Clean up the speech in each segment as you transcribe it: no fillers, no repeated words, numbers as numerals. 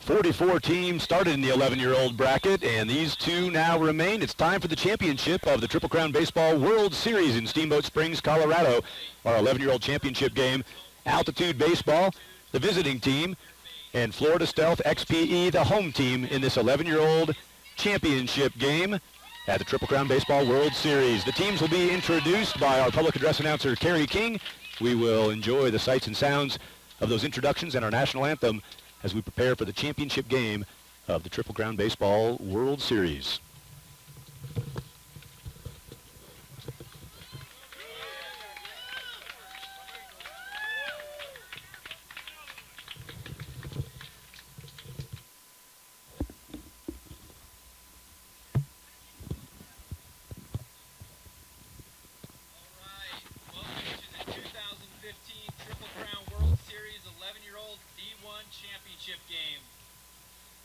44 teams started in the 11-year-old bracket, and these two now remain. It's time for the championship of the Triple Crown Baseball World Series in Steamboat Springs, Colorado. Our 11-year-old championship game, Altitude Baseball, the visiting team, and Florida Stealth XPE, the home team in this 11-year-old championship game at the Triple Crown Baseball World Series. The teams will be introduced by our public address announcer, Kerry King. We will enjoy the sights and sounds of those introductions and our national anthem as we prepare for the championship game of the Triple Crown Baseball World Series. Championship game.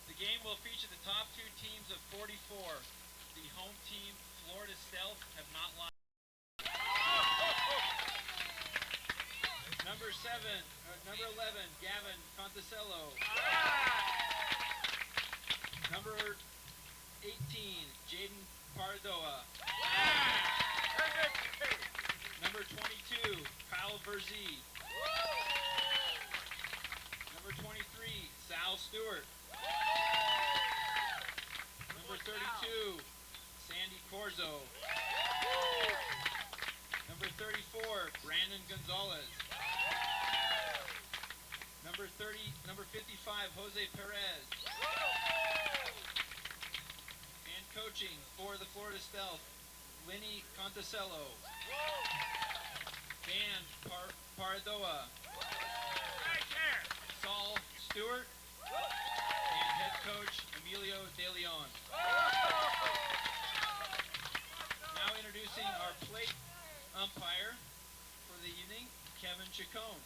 The game will feature the top two teams of 44. The home team, Florida Stealth, have not lost. Number 11, Gavin Conticello. Number 18, Jaden Pardoa. Number 22, Kyle Verzee. Number 23, Sal Stewart. Number 32, Sandy Corzo. Number 34, Brandon Gonzalez. Number 55, Jose Perez. And coaching for the Florida Stealth, Lenny Conticello. Dan Pardoa. Saul Stewart, and head coach Emilio De Leon. Now introducing our plate umpire for the evening, Kevin Chacon.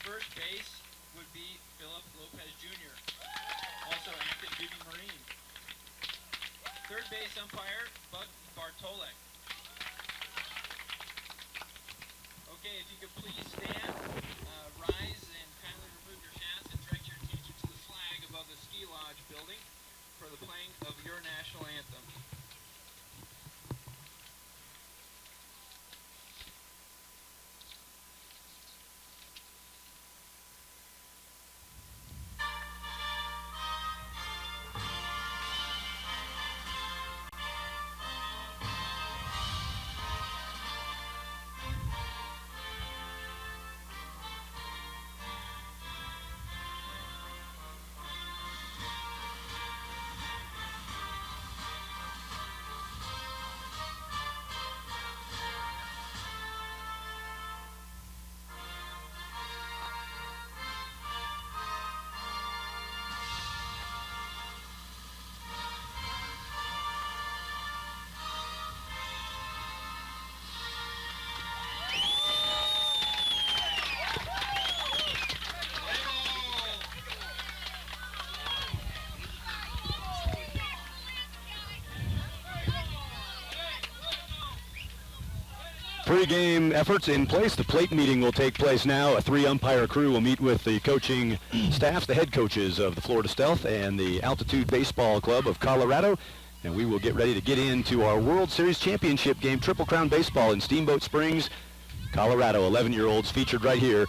First base would be Philip Lopez Jr., also active duty Marine. Third base umpire, Buck Bartolek. Okay, if you could please stand, rise, and kindly remove your hats and direct your attention to the flag above the ski lodge building for the playing of your national anthem. Pre-game efforts in place. The plate meeting will take place now. A three-umpire crew will meet with the coaching staffs, the head coaches of the Florida Stealth and the Altitude Baseball Club of Colorado. And we will get ready to get into our World Series championship game, Triple Crown Baseball in Steamboat Springs, Colorado. 11-year-olds featured right here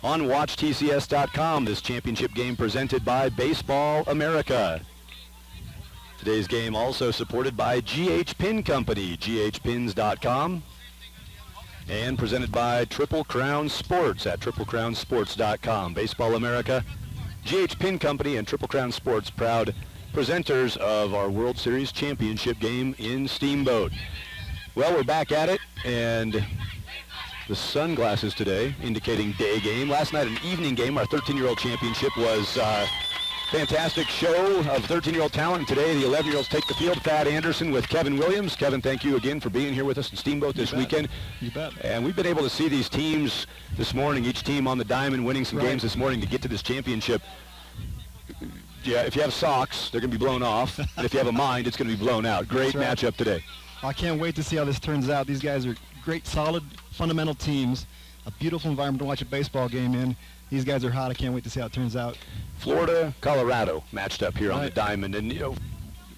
on WatchTCS.com. This championship game presented by Baseball America. Today's game also supported by GH Pin Company, ghpins.com. And presented by Triple Crown Sports at triplecrownsports.com. Baseball America, GH Pin Company, and Triple Crown Sports, proud presenters of our World Series championship game in Steamboat. Well, we're back at it, and the sunglasses today indicating day game. Last night, an evening game. Our 13-year-old championship was fantastic show of 13-year-old talent. And today, the 11-year-olds take the field. Thad Anderson with Kevin Williams. Kevin, thank you again for being here with us in Steamboat this weekend. You bet. And we've been able to see these teams this morning, each team on the diamond winning some games this morning to get to this championship. Yeah, if you have socks, they're going to be blown off. And if you have a mind, it's going to be blown out. Great matchup today. I can't wait to see how this turns out. These guys are great, solid, fundamental teams. a beautiful environment to watch a baseball game in. These guys are hot. I can't wait to see how it turns out. Florida, Colorado matched up here on the diamond. And, you know,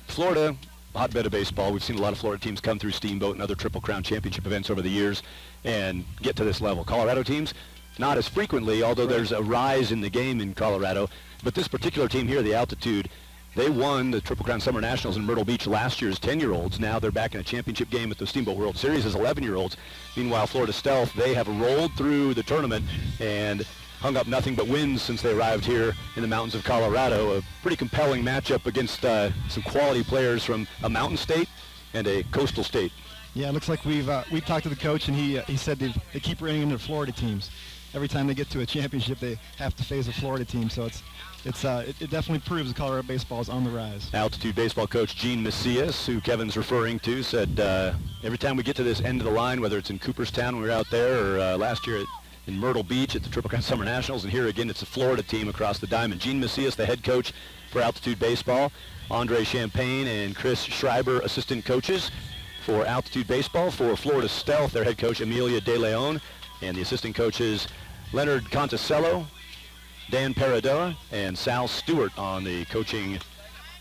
Florida, hotbed of baseball. We've seen a lot of Florida teams come through Steamboat and other Triple Crown Championship events over the years and get to this level. Colorado teams, not as frequently, although there's a rise in the game in Colorado. But this particular team here, the Altitude, they won the Triple Crown Summer Nationals in Myrtle Beach last year as 10-year-olds. Now they're back in a championship game at the Steamboat World Series as 11-year-olds. Meanwhile, Florida Stealth, they have rolled through the tournament and hung up nothing but wins since they arrived here in the mountains of Colorado. A pretty compelling matchup against some quality players from a mountain state and a coastal state. Yeah, it looks like we've talked to the coach, and he said they keep running into Florida teams. Every time they get to a championship, they have to face a Florida team. So it definitely proves that Colorado baseball is on the rise. Altitude baseball coach Gene Macias, who Kevin's referring to, said every time we get to this end of the line, whether it's in Cooperstown when we were out there or last year in Myrtle Beach at the Triple Crown Summer Nationals, and here again it's a Florida team across the diamond. Gene Macias, the head coach for Altitude baseball. Andre Champagne and Chris Schreiber, assistant coaches for Altitude baseball. For Florida Stealth, their head coach Amelia De Leon, and the assistant coaches Leonard Conticello, Dan Paradoa, and Sal Stewart on the coaching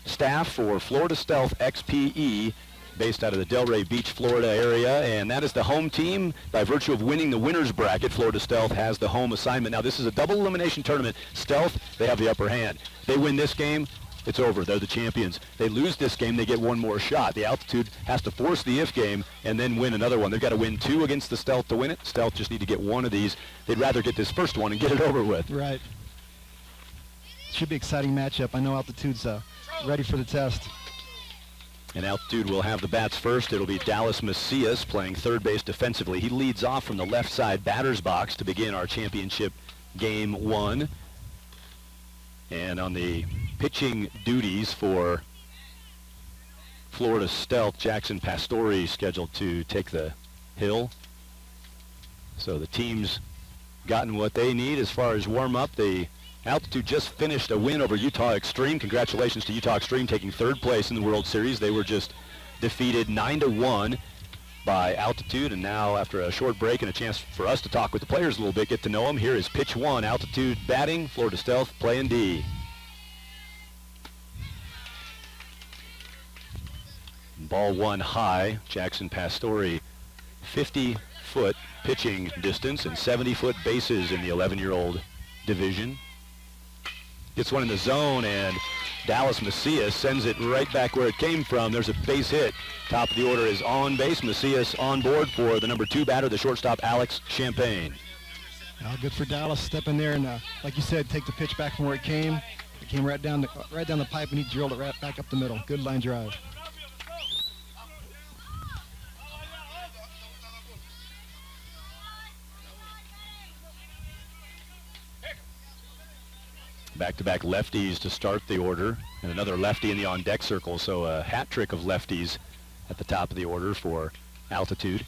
staff for Florida Stealth XPE, based out of the Delray Beach, Florida area. And that is the home team. By virtue of winning the winner's bracket, Florida Stealth has the home assignment. Now, this is a double elimination tournament. Stealth, they have the upper hand. They win this game, it's over. They're the champions. They lose this game, they get one more shot. The Altitude has to force the if game and then win another one. They've got to win 2 against the Stealth to win it. Stealth just need to get 1 of these. They'd rather get this first one and get it over with. Right. Should be an exciting matchup. I know Altitude's ready for the test. And Altitude will have the bats first. It'll be Dallas Macias playing third base defensively. He leads off from the left side batter's box to begin our championship game 1. And on the pitching duties for Florida Stealth, Jackson Pastore scheduled to take the hill. So the team's gotten what they need as far as warm-up. The Altitude just finished a win over Utah Extreme. Congratulations to Utah Extreme taking third place in the World Series. They were just defeated 9-1 by Altitude, and now after a short break and a chance for us to talk with the players a little bit, get to know them, here is pitch 1. Altitude batting, Florida Stealth playing D. Ball 1 high. Jackson Pastore, 50-foot pitching distance and 70-foot bases in the 11-year-old division. Gets one in the zone, and Dallas Macias sends it right back where it came from. There's a base hit. Top of the order is on base. Macias on board for the number 2 batter, the shortstop Alex Champagne. Good for Dallas. Step in there and, like you said, take the pitch back from where it came. It came right down the pipe, and he drilled it right back up the middle. Good line drive. Back-to-back lefties to start the order, and another lefty in the on-deck circle, so a hat trick of lefties at the top of the order for Altitude.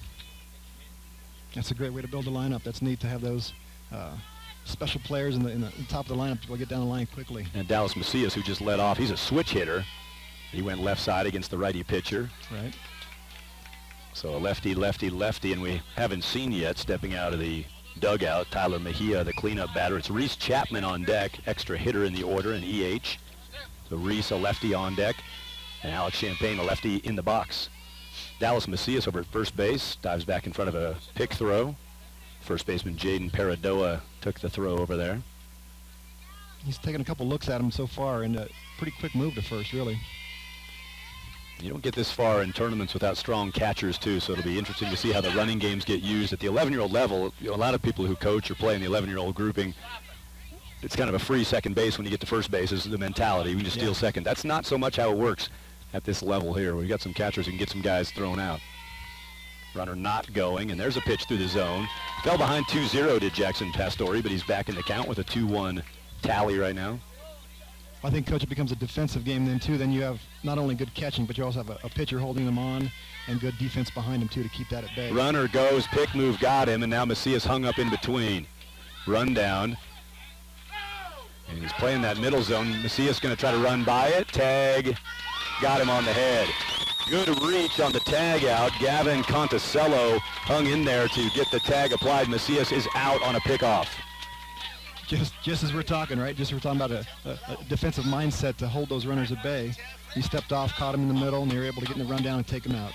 That's a great way to build a lineup. That's neat to have those special players in the top of the lineup to get down the line quickly. And Dallas Macias, who just led off, he's a switch hitter. He went left side against the righty pitcher. Right. So a lefty, lefty, lefty, and we haven't seen yet stepping out of the dugout Tyler Mejia, the cleanup batter. It's Reese Chapman on deck, extra hitter in the order, an EH. So Reese, a lefty on deck, and Alex Champagne, a lefty in the box. Dallas Macias over at first base, dives back in front of a pick throw. First baseman Jaden Paradoa took the throw over there. He's taken a couple looks at him so far, and a pretty quick move to first, really. You don't get this far in tournaments without strong catchers, too, so it'll be interesting to see how the running games get used. At the 11-year-old level, a lot of people who coach or play in the 11-year-old grouping, it's kind of a free second base when you get to first base is the mentality. We can just steal second. That's not so much how it works at this level here. We've got some catchers who can get some guys thrown out. Runner not going, and there's a pitch through the zone. Fell behind 2-0 did Jackson Pastore, but he's back in the count with a 2-1 tally right now. I think, Coach, it becomes a defensive game then, too. Then you have not only good catching, but you also have a pitcher holding them on and good defense behind him, too, to keep that at bay. Runner goes, pick move got him, and now Macias hung up in between. Run down. And he's playing that middle zone. Macias going to try to run by it. Tag. got him on the head. Good reach on the tag out. Gavin Conticello hung in there to get the tag applied. Macias is out on a pickoff. Just as we're talking, right? Just as we're talking about a defensive mindset to hold those runners at bay. He stepped off, caught him in the middle, and they were able to get in the rundown and take him out.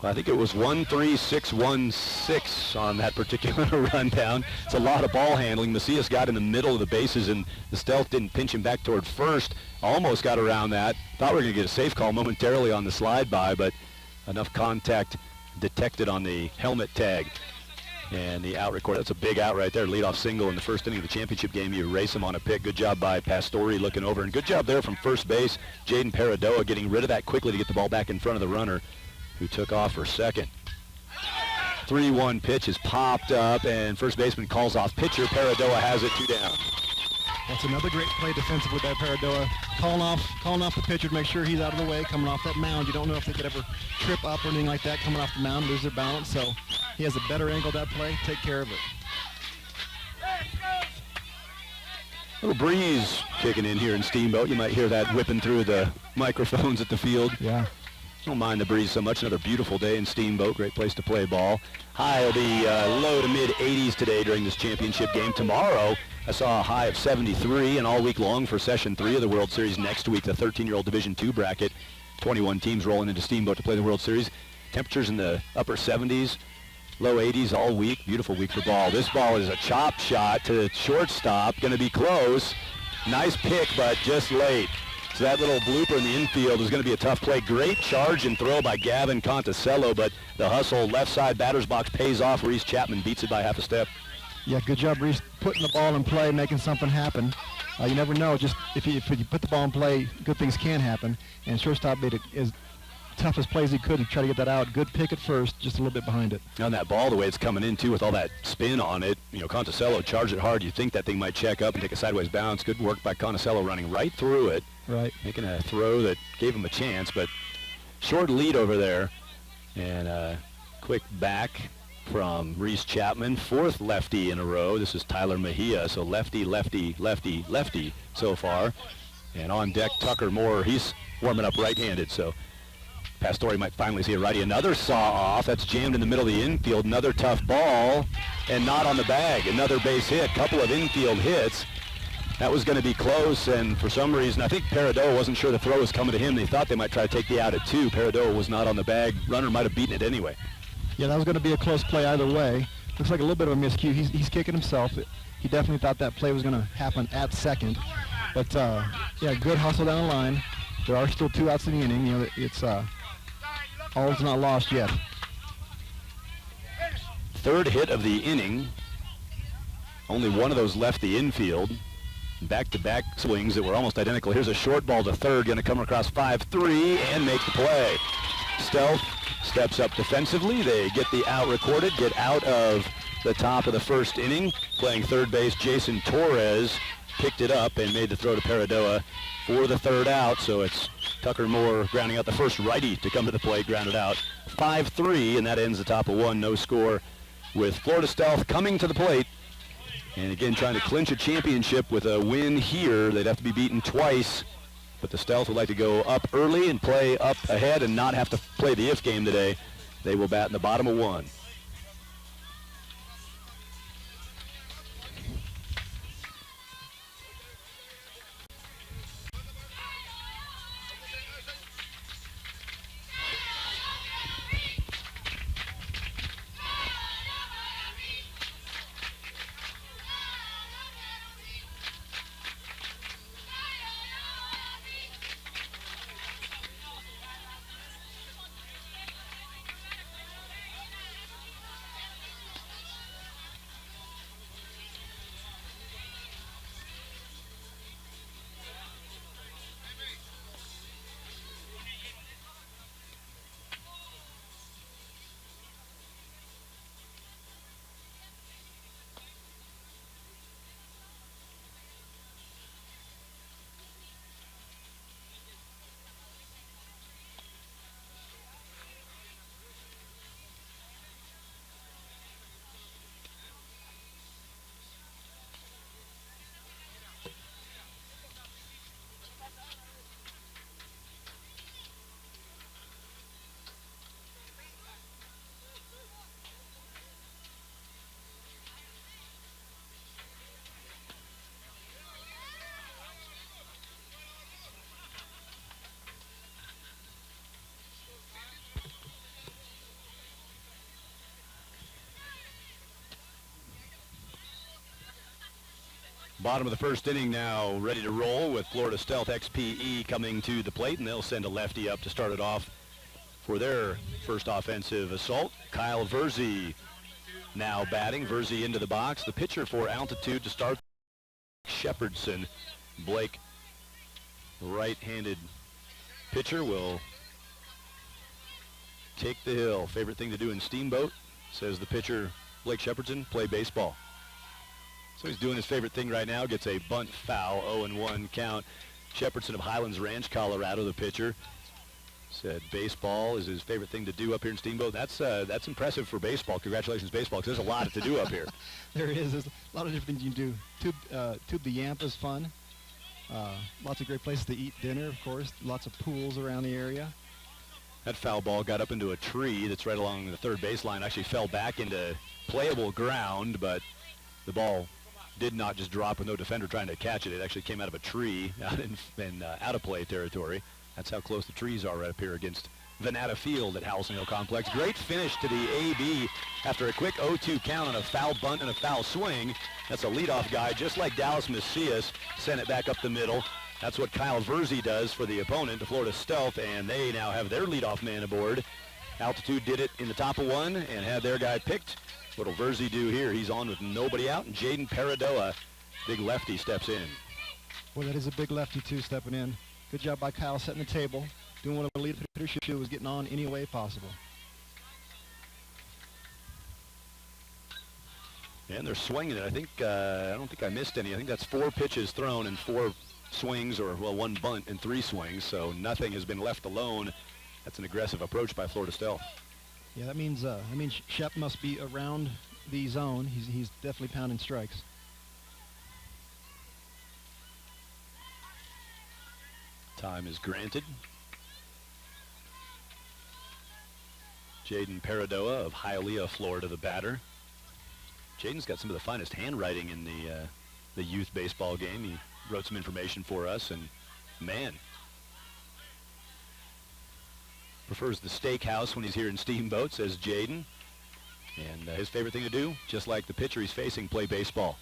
Well, I think it was 1-3-6-1-6 on that particular rundown. It's a lot of ball handling. Macias got in the middle of the bases, and the Stealth didn't pinch him back toward first. Almost got around that. Thought we were going to get a safe call momentarily on the slide by, but enough contact detected on the helmet tag. And the out record, that's a big out right there. Leadoff single in the first inning of the championship game. You erase him on a pick. Good job by Pastore looking over. And good job there from first base. Jaden Paradoa getting rid of that quickly to get the ball back in front of the runner who took off for second. 3-1 pitch is popped up, and first baseman calls off pitcher. Paradoa has it 2 down. That's another great play defensively by Paradoa. Calling off the pitcher to make sure he's out of the way, coming off that mound. You don't know if they could ever trip up or anything like that, coming off the mound, lose their balance. So he has a better angle that play. Take care of it. Little breeze kicking in here in Steamboat. You might hear that whipping through the microphones at the field. Yeah. Don't mind the breeze so much. Another beautiful day in Steamboat. Great place to play ball. High will be low to mid 80s today during this championship game. Tomorrow, I saw a high of 73, and all week long for Session 3 of the World Series next week, the 13-year-old Division II bracket. 21 teams rolling into Steamboat to play the World Series. Temperatures in the upper 70s, low 80s all week. Beautiful week for ball. This ball is a chop shot to shortstop. Going to be close. Nice pick, but just late. So that little blooper in the infield is going to be a tough play. Great charge and throw by Gavin Conticello, but the hustle left side batter's box pays off. Reese Chapman beats it by half a step. Yeah, good job, Reese, putting the ball in play, making something happen. You never know. Just if you put the ball in play, good things can happen. And shortstop made it as tough as play as he could to try to get that out. Good pick at first, just a little bit behind it. On that ball, the way it's coming in, too, with all that spin on it, Conticello charged it hard. You think that thing might check up and take a sideways bounce. Good work by Conticello running right through it. Right. Making a throw that gave him a chance, but short lead over there. And a quick back from Reese Chapman, 4th lefty in a row. This is Tyler Mejia, so lefty, lefty, lefty, lefty so far. And on deck, Tucker Moore, he's warming up right-handed, so Pastore might finally see a righty. Another saw-off, that's jammed in the middle of the infield. Another tough ball, and not on the bag. Another base hit, couple of infield hits. That was going to be close, and for some reason, I think Paradoa wasn't sure the throw was coming to him. They thought they might try to take the out at 2. Paradoa was not on the bag. Runner might have beaten it anyway. Yeah, that was going to be a close play either way. Looks like a little bit of a miscue. He's kicking himself. He definitely thought that play was going to happen at second. But, yeah, good hustle down the line. There are still 2 outs in the inning. It's all's not lost yet. 3rd hit of the inning. Only one of those left the infield. Back-to-back swings that were almost identical. Here's a short ball to 3rd, going to come across 5-3 and make the play. Stealth steps up defensively. They get the out recorded, get out of the top of the 1st inning. Playing 3rd base, Jason Torres picked it up and made the throw to Paradoa for the 3rd out. So it's Tucker Moore grounding out the first righty to come to the plate, grounded out. 5-3, and that ends the top of 1. No score with Florida Stealth coming to the plate. And again, trying to clinch a championship with a win here. They'd have to be beaten twice. But the Stealth would like to go up early and play up ahead and not have to play the if game today. They will bat in the bottom of 1. Bottom of the first inning now, ready to roll with Florida Stealth XPE coming to the plate, and they'll send a lefty up to start it off for their first offensive assault. Kyle Verzi now batting. Verzi into the box. The pitcher for Altitude to start, Shepherdson. Blake, right-handed pitcher, will take the hill. Favorite thing to do in Steamboat, says the pitcher, Blake Shepherdson, play baseball. So he's doing his favorite thing right now, gets a bunt foul, 0-1 count. Shepherdson of Highlands Ranch, Colorado, the pitcher, said baseball is his favorite thing to do up here in Steamboat. That's impressive for baseball. Congratulations, baseball, because there's a lot to do up here. There is. There's a lot of different things you can do. Tube the Yampa is fun. Lots of great places to eat dinner, of course. Lots of pools around the area. That foul ball got up into a tree that's right along the third baseline. Actually fell back into playable ground, but the ball did not just drop with no defender trying to catch it. It actually came out of a tree out in out of play territory. That's how close the trees are right up here against Venata Field at Howelson Hill Complex. Great finish to the AB after a quick 0-2 count on a foul bunt and a foul swing. That's a leadoff guy, just like Dallas Macias sent it back up the middle. That's what Kyle Verzi does for the opponent, the Florida Stealth, and they now have their leadoff man aboard. Altitude did it in the top of one and had their guy picked. What'll Verzi do here? He's on with nobody out, and Jaden Paradoa, big lefty, steps in. Well, that is a big lefty, too, stepping in. Good job by Kyle setting the table, doing what a lead hitter should do, was getting on any way possible. And they're swinging it. I think, I don't think I missed any. I think that's 4 pitches thrown and 4 swings, or, well, 1 bunt and 3 swings, so nothing has been left alone. That's an aggressive approach by Florida Stealth. Yeah, that means Shep must be around the zone. He's definitely pounding strikes. Time is granted. Jaden Paradoa of Hialeah, Florida, the batter. Jaden's got some of the finest handwriting in the youth baseball game. He wrote some information for us, and man, prefers the steakhouse when he's here in Steamboat, says Jaden. And his favorite thing to do, just like the pitcher he's facing, play baseball.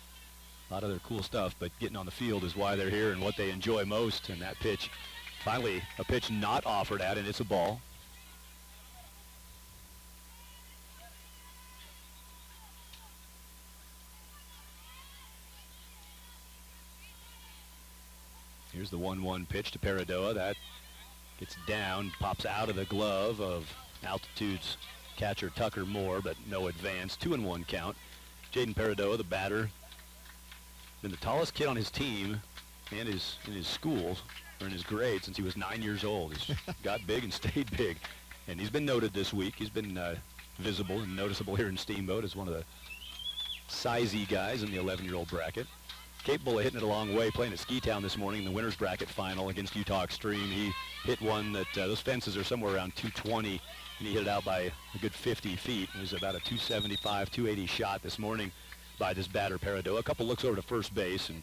A lot of other cool stuff, but getting on the field is why they're here and what they enjoy most. And that pitch, finally a pitch not offered at, and it's a ball. Here's the 1-1 pitch to Paradoa. That gets down, pops out of the glove of Altitude's catcher Tucker Moore, but no advance. 2-1 count. Jaden Paradoa, the batter, been the tallest kid on his team and in his schools, or in his grade, since he was 9 years old. He's got big and stayed big, and he's been noted this week. He's been visible and noticeable here in Steamboat as one of the sizey guys in the 11-year-old bracket. Capable of hitting it a long way, playing at Ski Town this morning in the winner's bracket final against Utah Extreme. He hit one that those fences are somewhere around 220, and he hit it out by a good 50 feet. It was about a 275, 280 shot this morning by this batter, Paradoa. A couple looks over to first base, and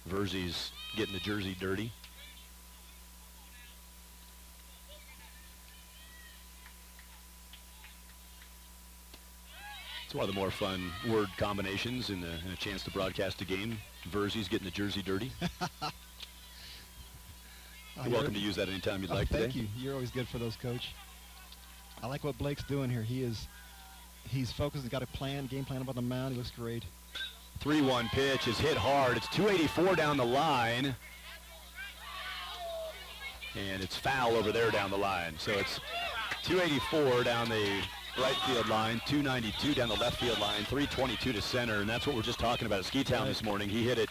Verzi's getting the jersey dirty. It's one of the more fun word combinations in a chance to broadcast a game. Verzi's getting the jersey dirty. You're welcome to use that anytime you'd like today. Thank you. You're always good for those, Coach. I like what Blake's doing here. He's focused. He's got a plan, game plan up on the mound. He looks great. 3-1 pitch is hit hard. It's 284 down the line. And it's foul over there down the line. So it's 284 down the right field line, 292 down the left field line, 322 to center, and that's what we're just talking about at Ski Town this morning. He hit it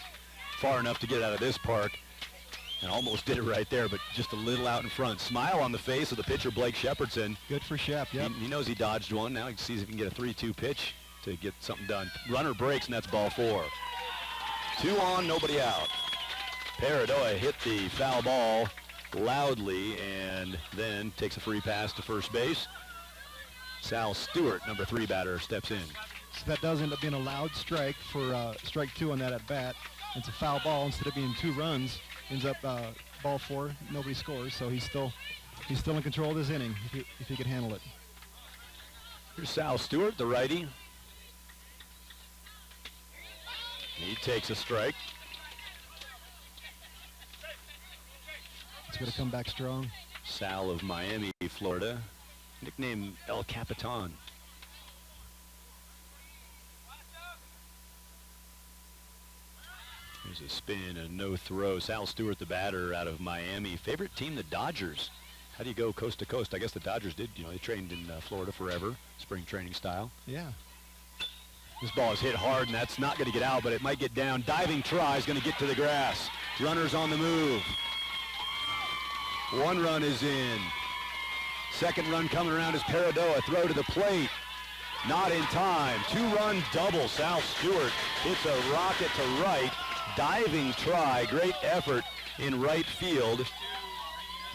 far enough to get it out of this park and almost did it right there, but just a little out in front. Smile on the face of the pitcher, Blake Shepherdson. Good for Shep, yep. He knows he dodged one. Now he sees if he can get a 3-2 pitch to get something done. Runner breaks, and that's ball 4. 2 on, nobody out. Paradoa hit the foul ball loudly and then takes a free pass to first base. Sal Stewart, number 3 batter, steps in. So that does end up being a loud strike for strike 2 on that at bat. It's a foul ball. Instead of being 2 runs, ends up ball 4. Nobody scores, so he's still in control of this inning if he could handle it. Here's Sal Stewart, the righty. He takes a strike. going to come back strong. Sal of Miami, Florida, nicknamed El Capitan. There's a spin and no throw. Sal Stewart, the batter out of Miami. Favorite team, the Dodgers. How do you go coast to coast? I guess the Dodgers did. They trained in Florida forever, spring training style. Yeah. This ball is hit hard, and that's not going to get out, but it might get down. Diving try is going to get to the grass. Runners on the move. One run is in. Second run coming around is Paradoa. Throw to the plate. Not in time. Two-run double. Sal Stewart hits a rocket to right. Diving try. Great effort in right field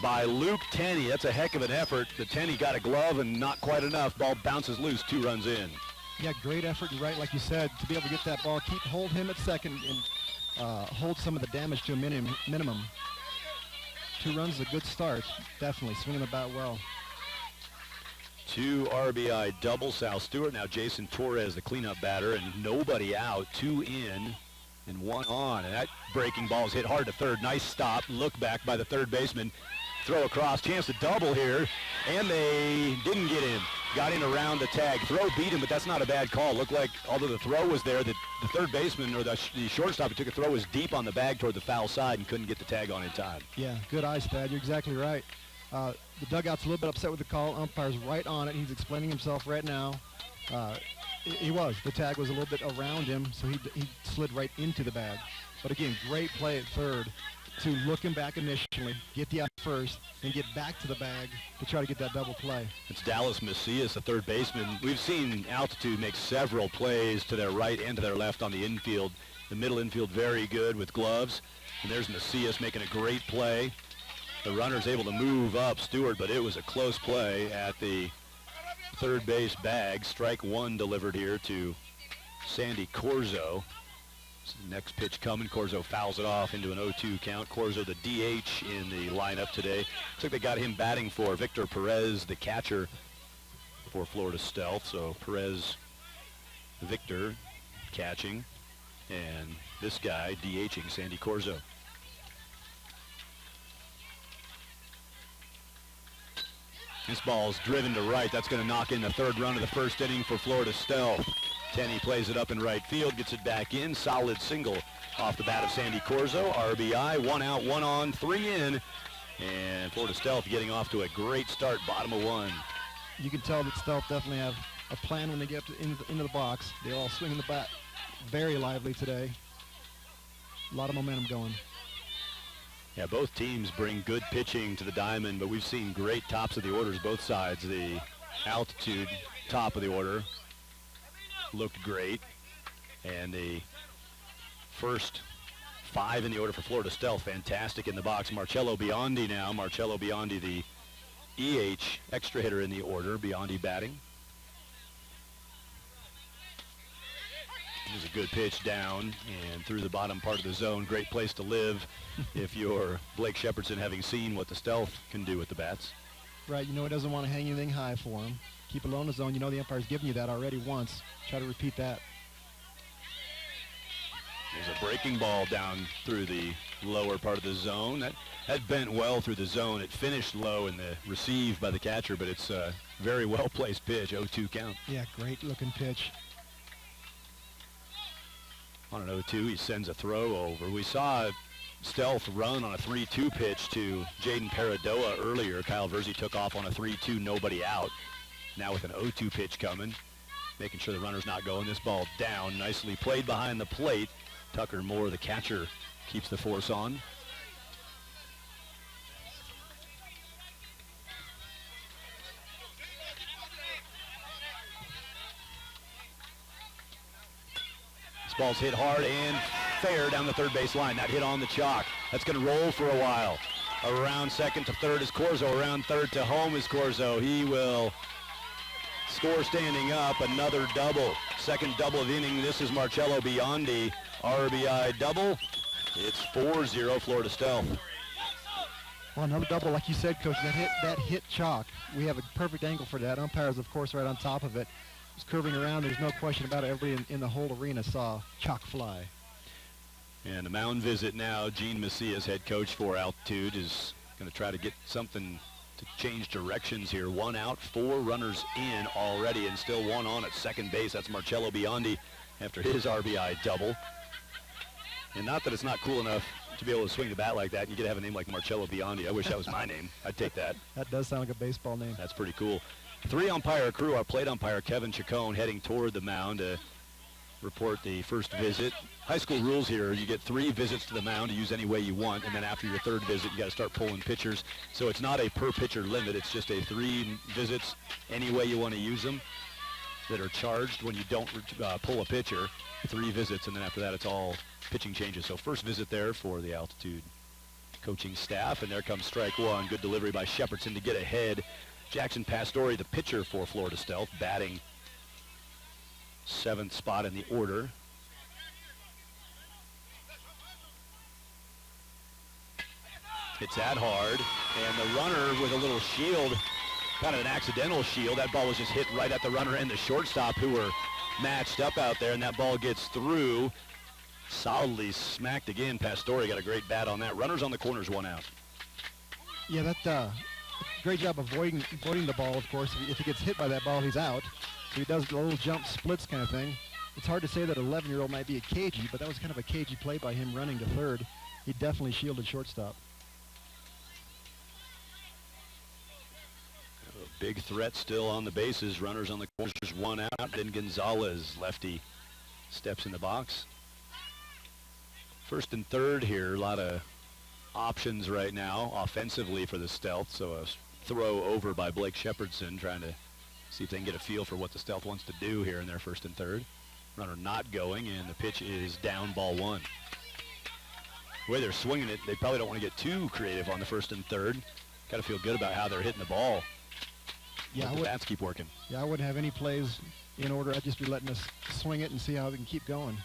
by Luke Tenney. That's a heck of an effort. The Tenney got a glove and not quite enough. Ball bounces loose. 2 runs in. Yeah, great effort in right, like you said, to be able to get that ball, hold him at second, and hold some of the damage to a minimum. 2 runs is a good start, definitely, swinging the bat well. 2 RBI double. Sal Stewart, now Jason Torres, the cleanup batter, and nobody out. 2 in and 1 on. And that breaking ball is hit hard to third. Nice stop. Look back by the third baseman. Throw across. Chance to double here. And they didn't get him. Got in around the tag. Throw beat him, but that's not a bad call. Looked like, although the throw was there, the third baseman or the shortstop who took a throw was deep on the bag toward the foul side and couldn't get the tag on in time. Yeah, good eyes, Thad. You're exactly right. The dugout's a little bit upset with the call. Umpire's right on it. He's explaining himself right now. He was. The tag was a little bit around him, so he slid right into the bag. But again, great play at third to look him back initially, get the out first, and get back to the bag to try to get that double play. It's Dallas Macias, the third baseman. We've seen Altitude make several plays to their right and to their left on the infield. The middle infield very good with gloves. And there's Macias making a great play. The runner's able to move up Stewart, but it was a close play at the third base bag. Strike 1 delivered here to Sandy Corzo. Next pitch coming. Corzo fouls it off into an 0-2 count. Corzo, the DH in the lineup today. Looks like they got him batting for Victor Perez, the catcher for Florida Stealth. So Perez, Victor catching, and this guy DHing Sandy Corzo. This ball's driven to right. That's going to knock in the 3rd run of the 1st inning for Florida Stealth. Tenney plays it up in right field, gets it back in. Solid single off the bat of Sandy Corzo. RBI, 1 out, 1 on, 3 in. And Florida Stealth getting off to a great start, bottom of 1. You can tell that Stealth definitely have a plan when they get into the box. They're all swinging the bat very lively today. A lot of momentum going. Yeah, both teams bring good pitching to the diamond, but we've seen great tops of the orders, both sides. The Altitude top of the order looked great, and the first 5 in the order for Florida Stealth, fantastic in the box. Marcello Biondi now. Marcello Biondi, the EH extra hitter in the order. Biondi batting. There's a good pitch down and through the bottom part of the zone. Great place to live if you're Blake Shepardson, having seen what the Stealth can do with the bats. Right, he doesn't want to hang anything high for him. Keep it low in the zone. The umpire's given you that already once. Try to repeat that. There's a breaking ball down through the lower part of the zone. That bent well through the zone. It finished low in the receive by the catcher, but it's a very well-placed pitch, 0-2 count. Yeah, great-looking pitch. On an 0-2, he sends a throw over. We saw Stealth run on a 3-2 pitch to Jaden Paradoa earlier. Kyle Verzi took off on a 3-2, nobody out. Now with an 0-2 pitch coming, making sure the runner's not going. This ball down, nicely played behind the plate. Tucker Moore, the catcher, keeps the force on. This ball's hit hard and fair down the third base line. That hit on the chalk. That's going to roll for a while. Around second to third is Corzo. Around third to home is Corzo. He will score standing up. Another double. Second double of the inning. This is Marcello Biondi. RBI double. It's 4-0 Florida Stealth. Well, another double, like you said, Coach. That hit chalk. We have a perfect angle for that. Umpires, of course, right on top of it. It's curving around. There's no question about it. Everybody in the whole arena saw chalk fly. And the mound visit now. Gene Macias, head coach for Altitude, is Going to try to get something to change directions here. 1 out, 4 runners in already, and still 1 on at second base. That's Marcello Biondi after his RBI double. And not that it's not cool enough to be able to swing the bat like that. You get to have a name like Marcello Biondi. I wish that was my name. I'd take that. That does sound like a baseball name. That's pretty cool. 3 umpire crew. Our plate umpire, Kevin Chacon, heading toward the mound to report the first visit. High school rules here, you get 3 visits to the mound to use any way you want, and then after your 3rd visit, you got to start pulling pitchers. So it's not a per pitcher limit. It's just a 3 visits any way you want to use them that are charged when you don't pull a pitcher. 3 visits, and then after that, it's all pitching changes. So first visit there for the Altitude coaching staff, and there comes strike 1. Good delivery by Shepardson to get ahead. Jackson Pastore, the pitcher for Florida Stealth, batting 7th spot in the order. Hits that hard, and the runner with a little shield, kind of an accidental shield. That ball was just hit right at the runner and the shortstop, who were matched up out there, and that ball gets through. Solidly smacked again. Pastore got a great bat on that. Runners on the corners, 1 out. Yeah, that great job avoiding the ball, of course. If he gets hit by that ball, he's out. So he does the little jump splits kind of thing. It's hard to say that an 11-year-old might be a cagey, but that was kind of a cagey play by him running to third. He definitely shielded shortstop. A big threat still on the bases. Runners on the corners, 1 out. Then Gonzalez, lefty, steps in the box. 1st and 3rd here. A lot of options right now offensively for the Stealth. So a throw over by Blake Shepardson, trying to see if they can get a feel for what the Stealth wants to do here in their 1st and 3rd. Runner not going, and the pitch is down, ball 1. The way they're swinging it, they probably don't want to get too creative on the 1st and 3rd. Got to feel good about how they're hitting the ball. Yeah, Let the bats keep working. Yeah, I wouldn't have any plays in order. I'd just be letting us swing it and see how we can keep going.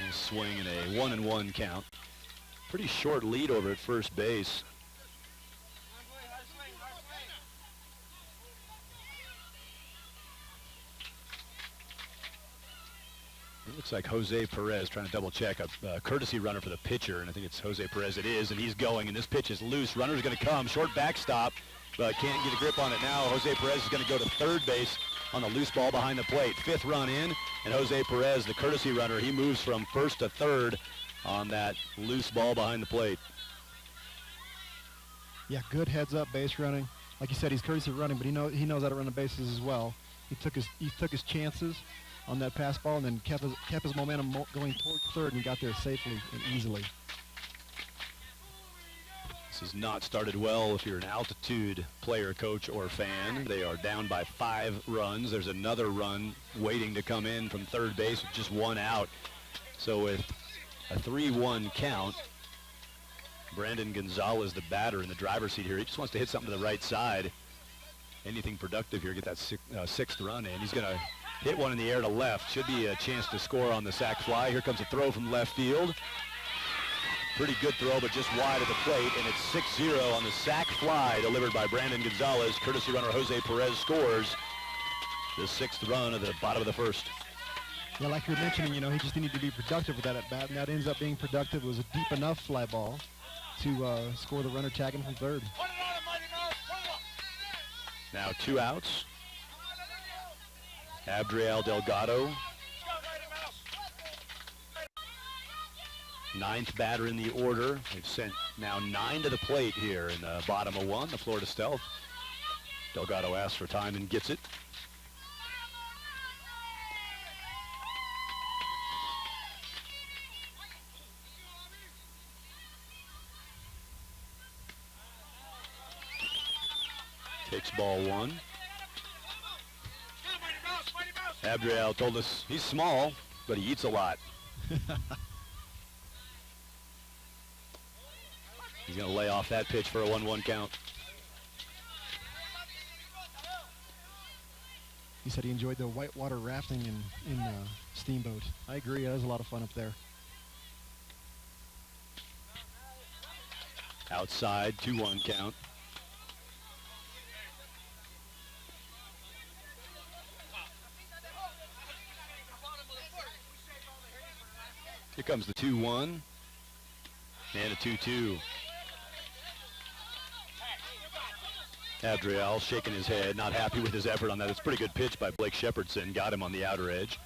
And swing in a 1-1 count. Pretty short lead over at first base. It looks like Jose Perez trying to double check a courtesy runner for the pitcher, and I think it's Jose Perez. It is, and he's going, and this pitch is loose. Runner's going to come, short backstop, but can't get a grip on it now. Jose Perez is going to go to third base on the loose ball behind the plate. 5th run in, and Jose Perez, the courtesy runner, he moves from 1st to 3rd on that loose ball behind the plate. Yeah, good heads-up base running. Like you said, he's courtesy running, but he knows how to run the bases as well. He took his chances on that pass ball, and then kept his momentum going toward third, and he got there safely and easily. This has not started well if you're an Altitude player, coach, or fan. They are down by 5 runs. There's another run waiting to come in from third base with just 1 out. So with a 3-1 count, Brandon Gonzalez, the batter in the driver's seat here, he just wants to hit something to the right side. Anything productive here, get that 6th run in. He's going to hit one in the air to left. Should be a chance to score on the sac fly. Here comes a throw from left field. Pretty good throw, but just wide of the plate, and it's 6-0 on the sac fly delivered by Brandon Gonzalez. Courtesy runner Jose Perez scores the 6th run of the bottom of the 1st. Yeah, like you were mentioning, he just needed to be productive with that at bat, and that ends up being productive. It was a deep enough fly ball to score the runner tagging from third. Now 2 outs. Abdiel Delgado, 9th batter in the order. They've sent now 9 to the plate here in the bottom of 1, the Florida Stealth. Delgado asks for time and gets it. Takes ball 1. Abdiel told us he's small, but he eats a lot. He's going to lay off that pitch for a 1-1 count. He said he enjoyed the whitewater rafting in Steamboat. I agree. That was a lot of fun up there. Outside, 2-1 count. Here comes the 2-1. And a 2-2. Adriel shaking his head, not happy with his effort on that. It's a pretty good pitch by Blake Shepherdson. Got him on the outer edge.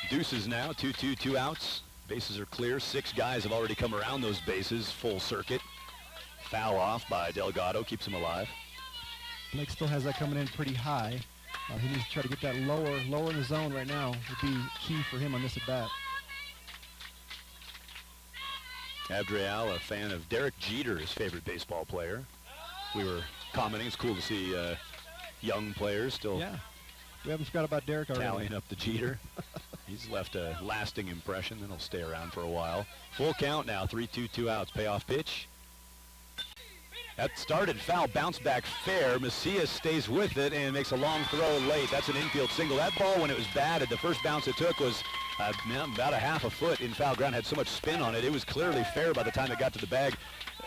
Deuces now, 2-2, 2 outs. Bases are clear. 6 guys have already come around those bases, full circuit. Foul off by Delgado, keeps him alive. Blake still has that coming in pretty high. He needs to try to get that lower in the zone right now. Would be key for him on this at bat. Adriel, a fan of Derek Jeter, his favorite baseball player. We were commenting, it's cool to see young players still we haven't forgot about Derek already. tallying up the Jeter. He's left a lasting impression, then he'll stay around for a while. Full count now, 3-2, 2 outs. Payoff pitch. That started foul, bounce back fair. Macias stays with it and makes a long throw late. That's an infield single. That ball, when it was batted, the first bounce it took was about a half a foot in foul ground. Had so much spin on it. It was clearly fair by the time it got to the bag.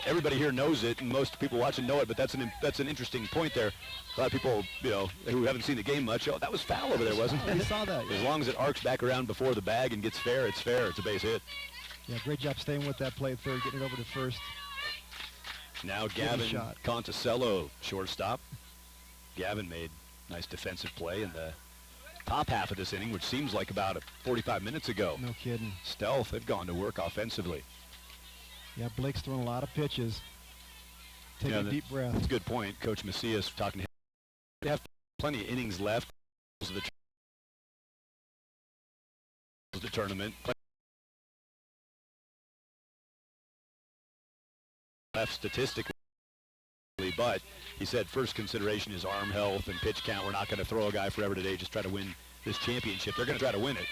Everybody here knows it, and most people watching know it, but that's an interesting point there. A lot of people, who haven't seen the game much, that was foul over there, wasn't it? We saw that. As long as it arcs back around before the bag and gets fair, it's fair. It's a base hit. Yeah, great job staying with that play third, getting it over to first. Now Gavin Conticello, shortstop. Gavin made nice defensive play in the top half of this inning, which seems like about 45 minutes ago. No kidding. Stealth have gone to work offensively. Yeah, Blake's throwing a lot of pitches. Take a deep breath. That's a good point. Coach Macias talking to him. They have plenty of innings left of the tournament. Left statistically, but he said first consideration is arm health and pitch count. We're not going to throw a guy forever today, just try to win this championship. They're going to try to win it.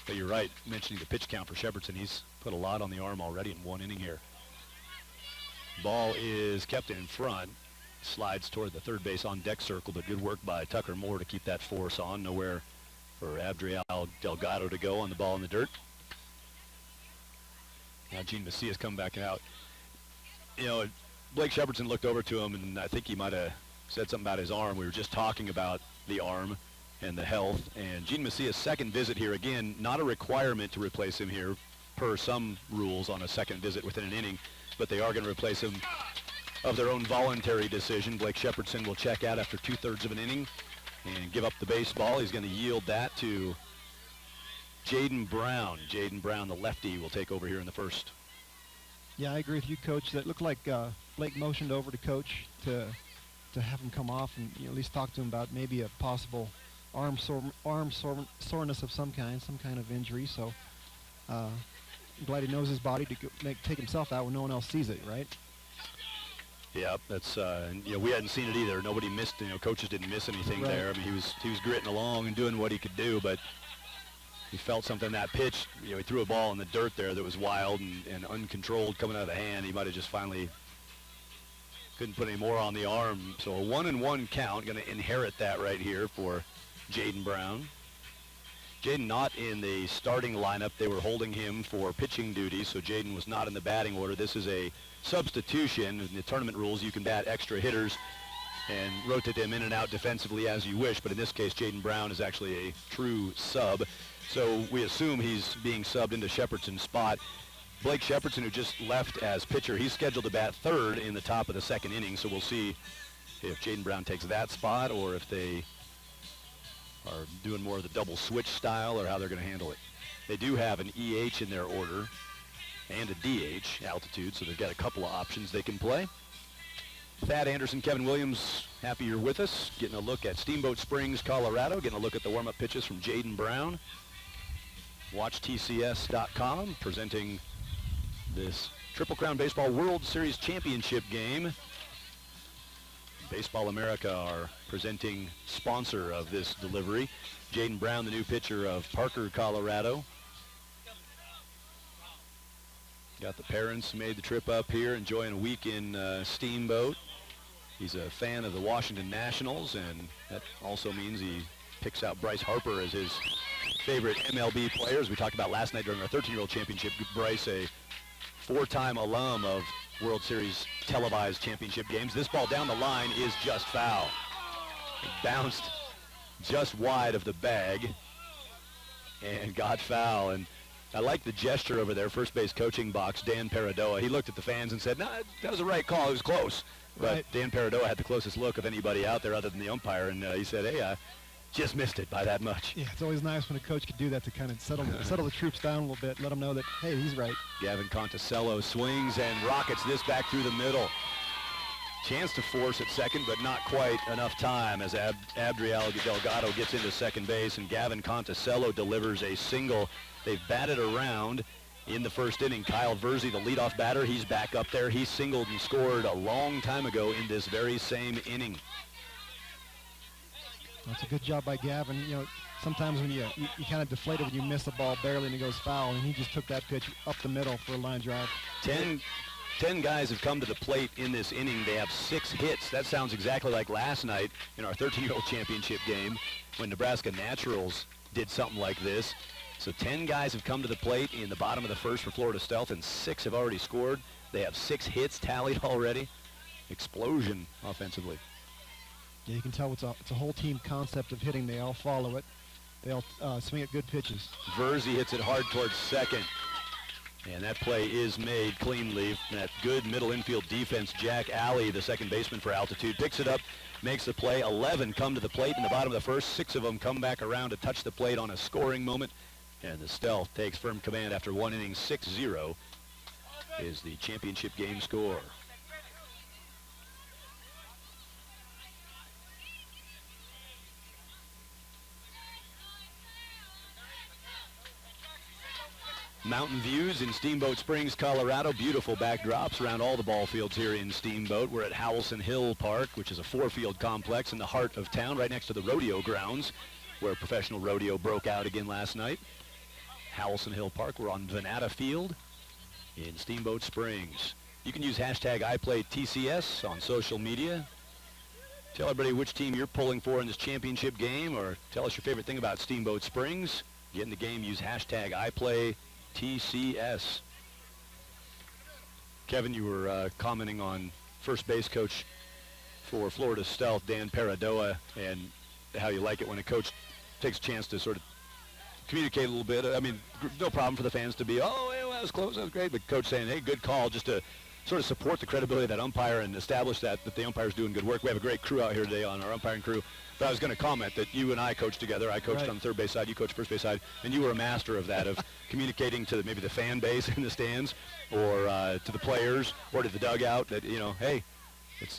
But you're right, mentioning the pitch count for Shepherdson. He's put a lot on the arm already in one inning here. Ball is kept in front. Slides toward the third base on deck circle, but good work by Tucker Moore to keep that force on. Nowhere for Adriel Delgado to go on the ball in the dirt. Now Gene Macias come back out. Blake Shepherdson looked over to him, and I think he might have said something about his arm. We were just talking about the arm and the health. And Gene Macias' second visit here, again, not a requirement to replace him here per some rules on a second visit within an inning, but they are going to replace him of their own voluntary decision. Blake Shepherdson will check out after 2/3 of an inning and give up the baseball. He's going to yield that to Jaden Brown. Jaden Brown, the lefty, will take over here in the first. Yeah, I agree with you, Coach. That looked like Blake motioned over to Coach to have him come off and at least talk to him about maybe a possible arm soreness of some kind of injury. So I'm glad he knows his body to take himself out when no one else sees it, right? Yeah, that's we hadn't seen it either. Nobody missed. Coaches didn't miss anything there. I mean, he was gritting along and doing what he could do, but he felt something in that pitch. He threw a ball in the dirt there that was wild and uncontrolled coming out of the hand. He might have just finally couldn't put any more on the arm. So a 1-1 count, going to inherit that right here for Jaden Brown. Jaden not in the starting lineup. They were holding him for pitching duty, so Jaden was not in the batting order. This is a substitution. In the tournament rules, you can bat extra hitters and rotate them in and out defensively as you wish, but in this case, Jaden Brown is actually a true sub. So we assume he's being subbed into Shepherdson's spot. Blake Shepherdson, who just left as pitcher, he's scheduled to bat third in the top of the second inning, so we'll see if Jaden Brown takes that spot or if they are doing more of the double switch style or how they're going to handle it. They do have an EH in their order and a DH altitude, so they've got a couple of options they can play. Thad Anderson, Kevin Williams, happy you're with us. Getting a look at Steamboat Springs, Colorado. Getting a look at the warm-up pitches from Jaden Brown. WatchTCS.com presenting this Triple Crown Baseball World Series Championship game. Baseball America are presenting sponsor of this delivery. Jaden Brown, the new pitcher of Parker, Colorado. Got the parents made the trip up here, enjoying a week in Steamboat. He's a fan of the Washington Nationals, and that also means he picks out Bryce Harper as his favorite MLB player. As we talked about last night during our 13-year-old championship, Bryce, a 4-time alum of World Series televised championship games. This ball down the line is just foul. It bounced just wide of the bag. and got foul. And I like the gesture over there, first base coaching box, Dan Paradoa. He looked at the fans and said, "No, that was the right call. It was close." But Right. Dan Paradoa had the closest look of anybody out there other than the umpire, and he said, "Hey, I just missed it by that much." Yeah, it's always nice when a coach could do that to kind of settle the troops down a little bit, let them know that, hey, he's right. Gavin Conticello swings and rockets this back through the middle. Chance to force at second, but not quite enough time as Adriel Delgado gets into second base, and Gavin Conticello delivers a single. They've batted around in the first inning. Kyle Verzi, the leadoff batter, he's back up there. He singled and scored a long time ago in this very same inning. That's a good job by Gavin. You know, sometimes when you kind of deflated when you miss the ball barely and it goes foul, and he just took that pitch up the middle for a line drive. 10 guys have come to the plate in this inning. They have 6 hits. That sounds exactly like last night in our 13-year-old championship game when Nebraska Naturals did something like this. So 10 guys have come to the plate in the bottom of the first for Florida Stealth, and 6 have already scored. They have 6 hits tallied already. Explosion offensively. Yeah, you can tell it's a whole team concept of hitting. They all follow it. They all swing at good pitches. Verzi hits it hard towards second. And that play is made cleanly. That good middle infield defense. Jack Alley, the second baseman for Altitude, picks it up, makes the play. 11 come to the plate in the bottom of the first. 6 of them come back around to touch the plate on a scoring moment. And the Stealth takes firm command after 1 inning. 6-0 is the championship game score. Mountain views in Steamboat Springs, Colorado. Beautiful backdrops around all the ball fields here in Steamboat. We're at Howelson Hill Park, which is a 4-field complex in the heart of town, right next to the rodeo grounds, where professional rodeo broke out again last night. Howelson Hill Park. We're on Venata Field in Steamboat Springs. You can use hashtag IPlayTCS on social media. Tell everybody which team you're pulling for in this championship game, or tell us your favorite thing about Steamboat Springs. Get in the game, use hashtag IPlayTCS. Kevin, you were commenting on first base coach for Florida Stealth, Dan Paradoa, and how you like it when a coach takes a chance to sort of communicate a little bit. I mean, no problem for the fans to be, oh, yeah, well, that was close, that was great, but coach saying, hey, good call, just to sort of support the credibility of that umpire and establish that the umpire's doing good work. We have a great crew out here today on our umpiring crew. But I was going to comment that you and I coached together. I coached on the third base side, you coached first base side, and you were a master of that, of communicating to maybe the fan base in the stands, or to the players, or to the dugout that, you know, hey, it's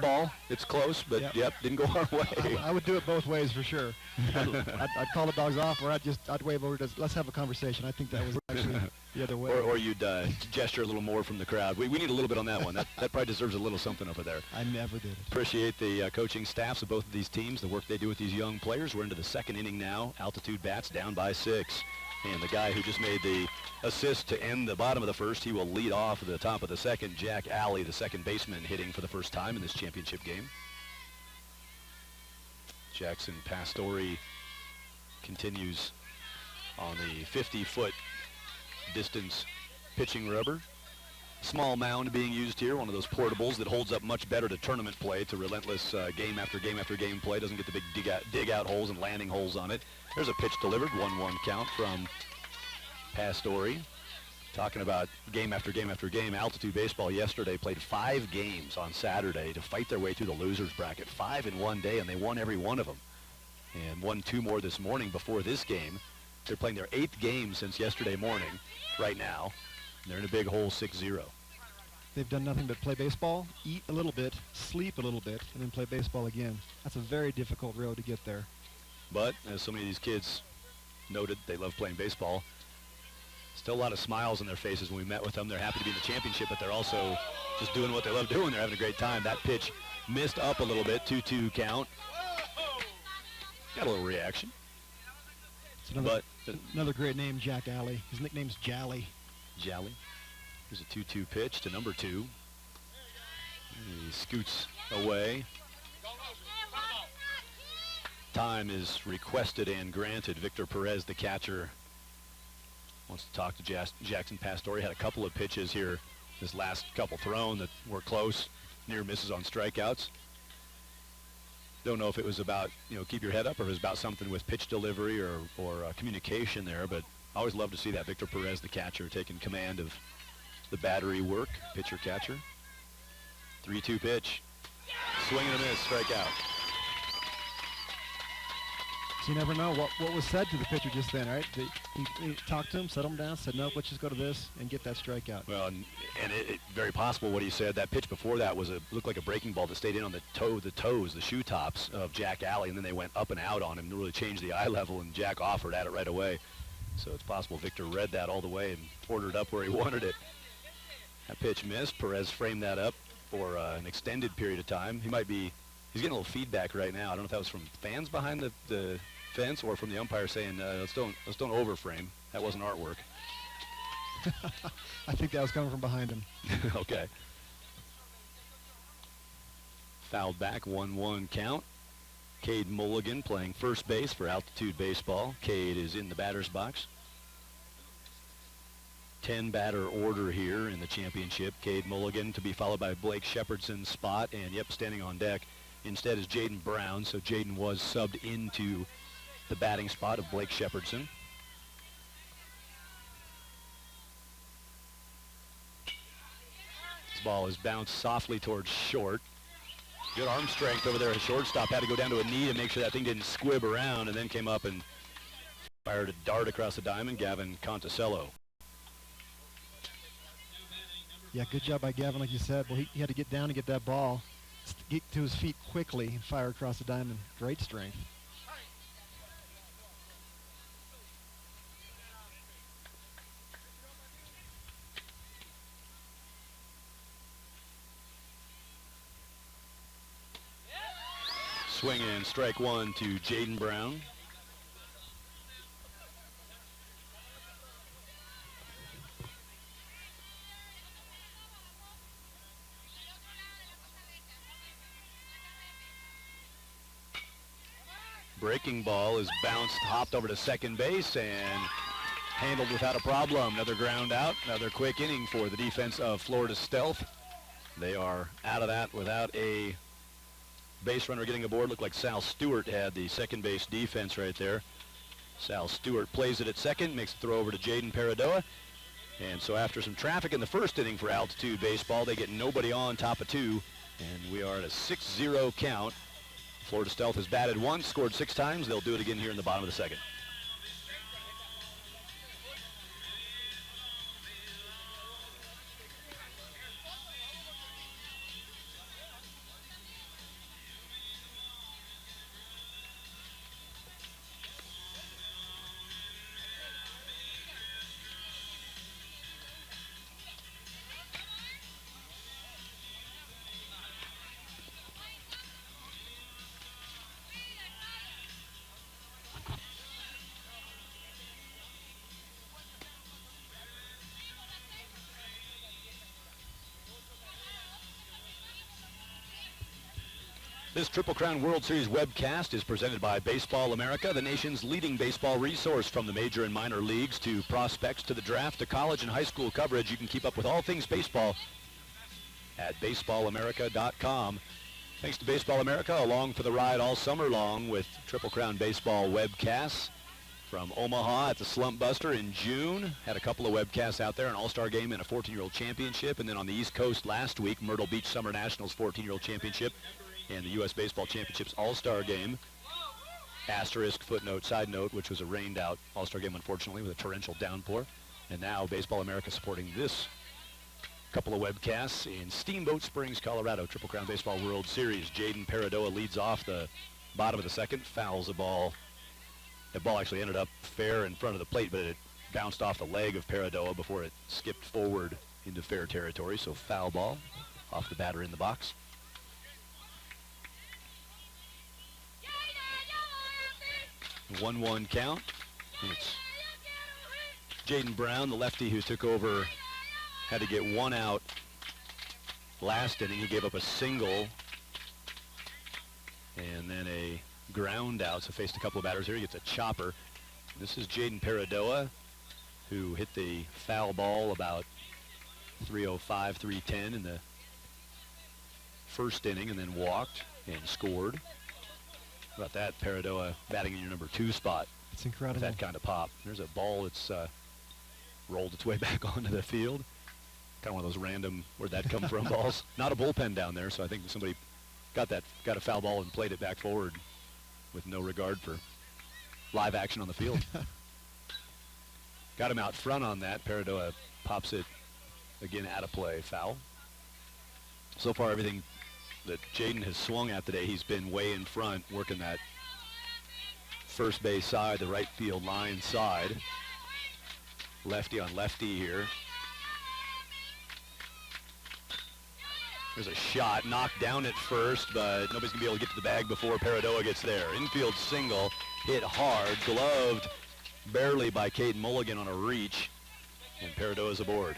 ball, it's close, but yep, didn't go our way. I would do it both ways for sure. I'd call the dogs off, or I'd wave over to, let's have a conversation. I think that was actually the other way. Or you'd gesture a little more from the crowd. We need a little bit on that one. That probably deserves a little something over there. I never did it. Appreciate the coaching staffs of both of these teams, the work they do with these young players. We're into the second inning now. Altitude bats down by 6. And the guy who just made the assist to end the bottom of the first, he will lead off at the top of the second. Jack Alley, the second baseman, hitting for the first time in this championship game. Jackson Pastore continues on the 50-foot distance pitching rubber. Small mound being used here, one of those portables that holds up much better to tournament play, to relentless game after game after game play. Doesn't get the big dig out holes and landing holes on it. There's a pitch delivered, 1-1 count from Pastore. Talking about game after game after game, Altitude Baseball yesterday played 5 games on Saturday to fight their way through the losers bracket. 5 in one day, and they won every one of them. And won 2 more this morning before this game. They're playing their 8th game since yesterday morning right now. They're in a big hole, 6-0. They've done nothing but play baseball, eat a little bit, sleep a little bit, and then play baseball again. That's a very difficult road to get there. But, as so many of these kids noted, they love playing baseball. Still a lot of smiles on their faces when we met with them. They're happy to be in the championship, but they're also just doing what they love doing. They're having a great time. That pitch missed up a little bit, 2-2 count. Got a little reaction. Another great name, Jack Alley. His nickname's Jally. Jally. Here's a 2-2 pitch to number 2. He scoots away. Time is requested and granted. Victor Perez, the catcher, wants to talk to Jackson Pastore. He had a couple of pitches here, his last couple thrown, that were close, near misses on strikeouts. Don't know if it was about, keep your head up, or if it was about something with pitch delivery or communication there, but I always love to see that. Victor Perez, the catcher, taking command of the battery work, pitcher-catcher. 3-2 pitch. Swing and a miss, strikeout. So you never know what was said to the pitcher just then, right? He talked to him, set him down, said, nope, let's just go to this and get that strikeout. Well, and it very possible what he said. That pitch before that looked like a breaking ball that stayed in on the toes, the shoe tops of Jack Alley, and then they went up and out on him to really change the eye level, and Jack offered at it right away. So it's possible Victor read that all the way and ordered up where he wanted it. That pitch missed. Perez framed that up for an extended period of time. He's getting a little feedback right now. I don't know if that was from fans behind the fence or from the umpire saying, let's don't overframe. That wasn't artwork. I think that was coming from behind him. Okay. Fouled back, 1-1 count. Cade Mulligan playing first base for Altitude Baseball. Cade is in the batter's box. 10-batter order here in the championship. Cade Mulligan to be followed by Blake Shepherdson's spot, and standing on deck instead is Jaden Brown. So Jaden was subbed into the batting spot of Blake Shepardson. This ball is bounced softly towards short. Good arm strength over there at shortstop. Had to go down to a knee to make sure that thing didn't squib around, and then came up and fired a dart across the diamond. Gavin Conticello. Yeah, good job by Gavin, like you said. Well, he had to get down to get that ball, get to his feet quickly, and fire across the diamond. Great strength. Swing and strike one to Jaden Brown. Breaking ball is bounced, hopped over to second base, and handled without a problem. Another ground out, another quick inning for the defense of Florida Stealth. They are out of that without a base runner getting aboard. Looked like Sal Stewart had the second base defense right there. Sal Stewart plays it at second, makes the throw over to Jaden Paradoa. And so after some traffic in the first inning for Altitude Baseball, they get nobody on top of two, and we are at a 6-0 count. Florida Stealth has batted once, scored 6 times. They'll do it again here in the bottom of the second. This Triple Crown World Series webcast is presented by Baseball America, the nation's leading baseball resource. From the major and minor leagues to prospects to the draft to college and high school coverage, you can keep up with all things baseball at baseballamerica.com. Thanks to Baseball America, along for the ride all summer long with Triple Crown Baseball webcasts. From Omaha at the Slump Buster in June, had a couple of webcasts out there, an All-Star game and a 14-year-old championship, and then on the East Coast last week, Myrtle Beach Summer Nationals 14-year-old championship and the U.S. Baseball Championships All-Star game. Asterisk, footnote, side note, which was a rained-out All-Star game, unfortunately, with a torrential downpour. And now Baseball America supporting this couple of webcasts in Steamboat Springs, Colorado, Triple Crown Baseball World Series. Jaden Paradoa leads off the bottom of the second, fouls a ball. The ball actually ended up fair in front of the plate, but it bounced off the leg of Paradoa before it skipped forward into fair territory. So foul ball off the batter in the box. A 1-1 count. It's Jaden Brown, the lefty who took over, had to get one out last inning. He gave up a single and then a ground out, so faced a couple of batters here. He gets a chopper. This is Jaden Paradoa, who hit the foul ball about 305, 310 in the first inning and then walked and scored. How about that? Paradoa batting in your number 2 spot It's with incredible. that kind of pop. There's a ball that's rolled its way back onto the field. Kind of one of those random, where'd that come from balls. Not a bullpen down there, so I think somebody got a foul ball and played it back forward with no regard for live action on the field. Got him out front on that. Paradoa pops it again out of play, foul. So far, everything that Jaden has swung at today, he's been way in front, working that first base side, the right field line side. Lefty on lefty here. There's a shot knocked down at first, but nobody's going to be able to get to the bag before Paradoa gets there. Infield single, hit hard, gloved barely by Caden Mulligan on a reach, and Paradoa's aboard.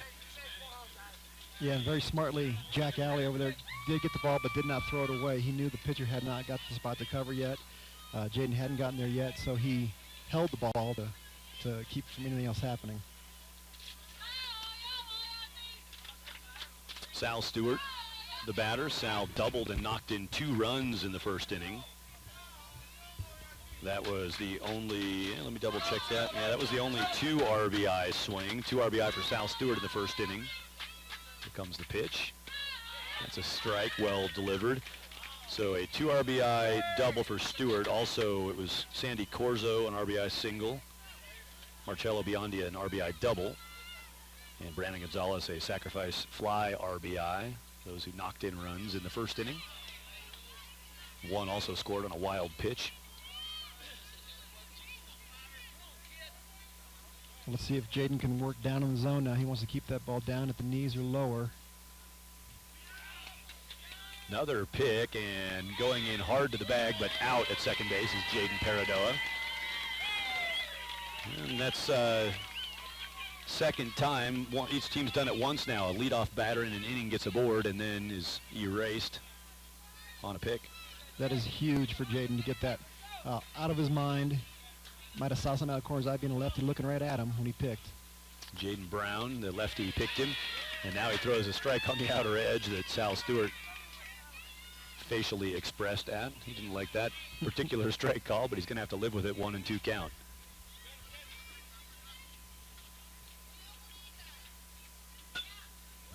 Yeah, and very smartly, Jack Alley over there did get the ball but did not throw it away. He knew the pitcher had not got the spot to cover yet. Jaden hadn't gotten there yet, so he held the ball to keep from anything else happening. Sal Stewart, the batter. Sal doubled and knocked in 2 runs in the first inning. That was the only, let me double check that. Yeah, that was the only 2 RBI swing. 2 RBI for Sal Stewart in the first inning. Here comes the pitch. That's a strike, well delivered. So a 2 RBI double for Stewart. Also, it was Sandy Corzo, an RBI single. Marcello Biondia, an RBI double. And Brandon Gonzalez, a sacrifice fly RBI. Those who knocked in runs in the first inning. 1 also scored on a wild pitch. Let's see if Jaden can work down in the zone now. He wants to keep that ball down at the knees or lower. Another pick, and going in hard to the bag, but out at second base is Jaden Paradoa. And that's second time. Each team's done it once now. A leadoff batter in an inning gets aboard and then is erased on a pick. That is huge for Jaden to get that out of his mind. Might have saw something out of the corner's eye, being a lefty looking right at him when he picked. Jaden Brown, the lefty, picked him, and now he throws a strike on the outer edge that Sal Stewart facially expressed at. He didn't like that particular strike call, but he's going to have to live with it. 1 and 2 count.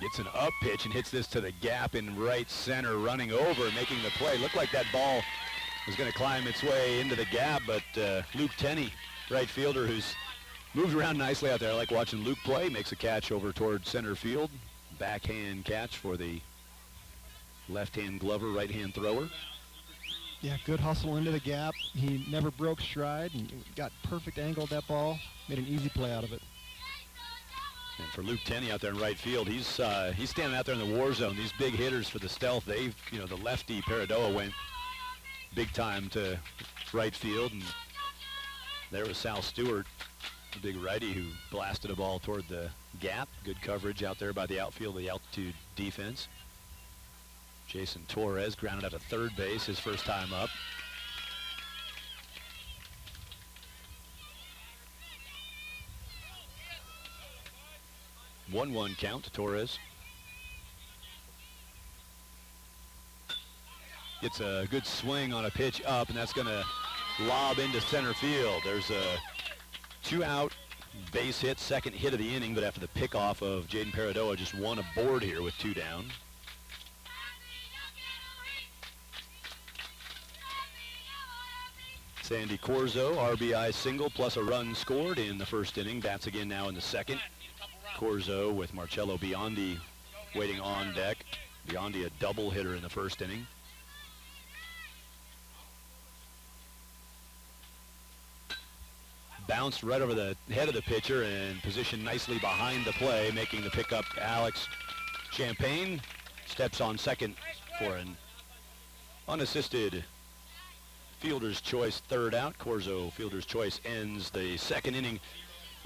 Gets an up pitch and hits this to the gap in right center, running over, making the play. Looked like that ball was going to climb its way into the gap, but Luke Tenney, right fielder, who's moved around nicely out there. I like watching Luke play. Makes a catch over toward center field. Backhand catch for the left-hand glover, right-hand thrower. Yeah, good hustle into the gap. He never broke stride and got perfect angle at that ball. Made an easy play out of it. And for Luke Tenney out there in right field, he's standing out there in the war zone. These big hitters for the Stealth, the lefty Paradoa went big time to right field, and there was Sal Stewart, the big righty, who blasted a ball toward the gap. Good coverage out there by the outfield, the altitude defense. Jason Torres grounded out to third base, his first time up. One count to Torres. Gets a good swing on a pitch up, and that's going to lob into center field. There's a 2-out base hit, second hit of the inning, but after the pickoff of Jaden Paradoa, just 1 aboard here with 2 down. Sandy Corzo, RBI single plus a run scored in the first inning. Bats again now in the second. Corzo with Marcello Biondi waiting on deck. Biondi a double hitter in the first inning. Bounced right over the head of the pitcher and positioned nicely behind the play, making the pickup. Alex Champagne steps on second for an unassisted fielder's choice third out. Corzo fielder's choice ends the second inning.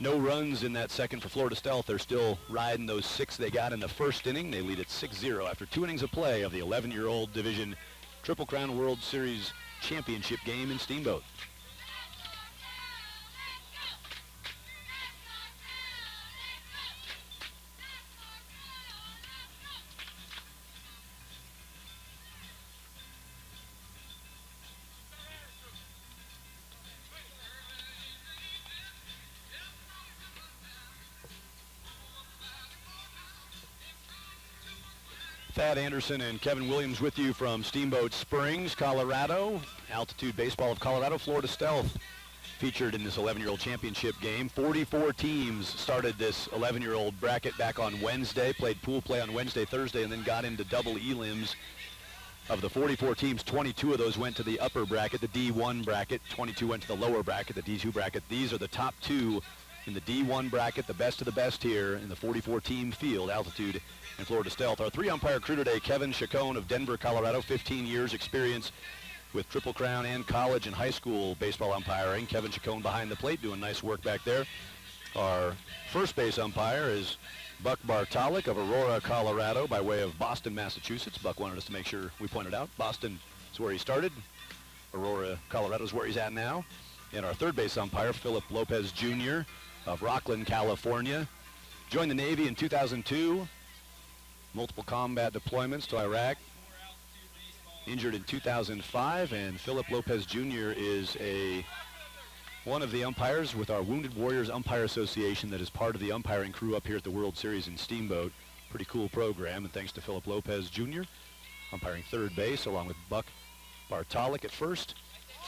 No runs in that second for Florida Stealth. They're still riding those 6 they got in the first inning. They lead at 6-0 after 2 innings of play of the 11-year-old division Triple Crown World Series championship game in Steamboat. Thad Anderson and Kevin Williams with you from Steamboat Springs, Colorado. Altitude Baseball of Colorado, Florida Stealth featured in this 11-year-old championship game. 44 teams started this 11-year-old bracket back on Wednesday, played pool play on Wednesday, Thursday, and then got into double elims. Of the 44 teams, 22 of those went to the upper bracket, the D1 bracket. 22 went to the lower bracket, the D2 bracket. These are the top two in the D1 bracket, the best of the best here in the 44-team field, Altitude and Florida Stealth. Our three-umpire crew today: Kevin Chacon of Denver, Colorado, 15 years experience with Triple Crown and college and high school baseball umpiring. Kevin Chacon behind the plate doing nice work back there. Our first base umpire is Buck Bartalik of Aurora, Colorado, by way of Boston, Massachusetts. Buck wanted us to make sure we pointed out Boston is where he started. Aurora, Colorado is where he's at now. And our third base umpire, Philip Lopez Jr. of Rockland, California. Joined the Navy in 2002. Multiple combat deployments to Iraq. Injured in 2005, and Philip Lopez Jr. is one of the umpires with our Wounded Warriors Umpire Association that is part of the umpiring crew up here at the World Series in Steamboat. Pretty cool program, and thanks to Philip Lopez Jr., umpiring third base along with Buck Bartalik at first.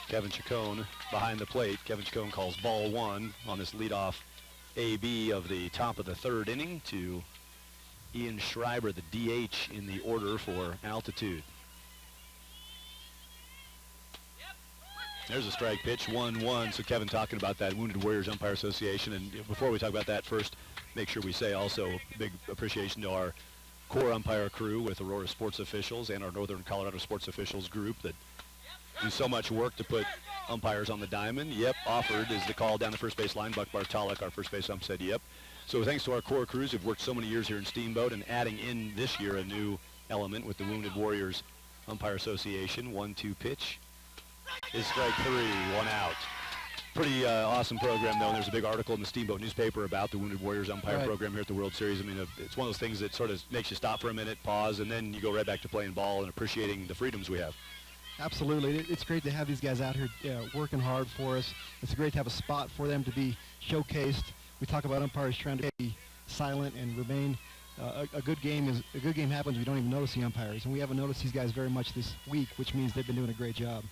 Kevin Chacon behind the plate. Kevin Chacon calls ball one on this leadoff AB of the top of the third inning to Ian Schreiber, the DH, in the order for Altitude. There's a strike pitch, 1-1. So Kevin talking about that Wounded Warriors Umpire Association. And before we talk about that, first, make sure we say also big appreciation to our core umpire crew with Aurora Sports Officials and our Northern Colorado Sports Officials group that do so much work to put umpires on the diamond. Yep, offered is the call down the first base line. Buck Bartalik, our first base ump, said yep. So thanks to our core crews who've worked so many years here in Steamboat, and adding in this year a new element with the Wounded Warriors Umpire Association. 1-2 pitch is strike three, one out. Pretty awesome program, though, and there's a big article in the Steamboat newspaper about the Wounded Warriors umpire program here at the World Series. I mean, it's one of those things that sort of makes you stop for a minute, pause, and then you go right back to playing ball and appreciating the freedoms we have. Absolutely. It's great to have these guys out here working hard for us. It's great to have a spot for them to be showcased. We talk about umpires trying to be silent and remain. A good game happens. We don't even notice the umpires, and we haven't noticed these guys very much this week, which means they've been doing a great job.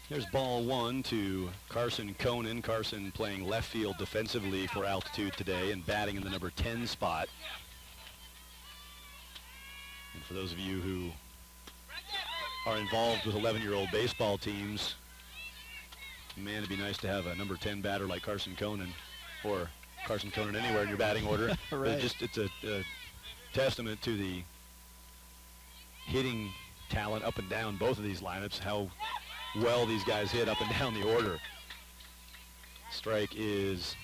There's ball one to Carson Conan. Carson playing left field defensively for Altitude today and batting in the number 10 spot. And for those of you who are involved with 11-year-old baseball teams, man, it'd be nice to have a number 10 batter like Carson Conan, or Carson Conan anywhere in your batting order. Right. It's a testament to the hitting talent up and down both of these lineups, how well these guys hit up and down the order. Strike is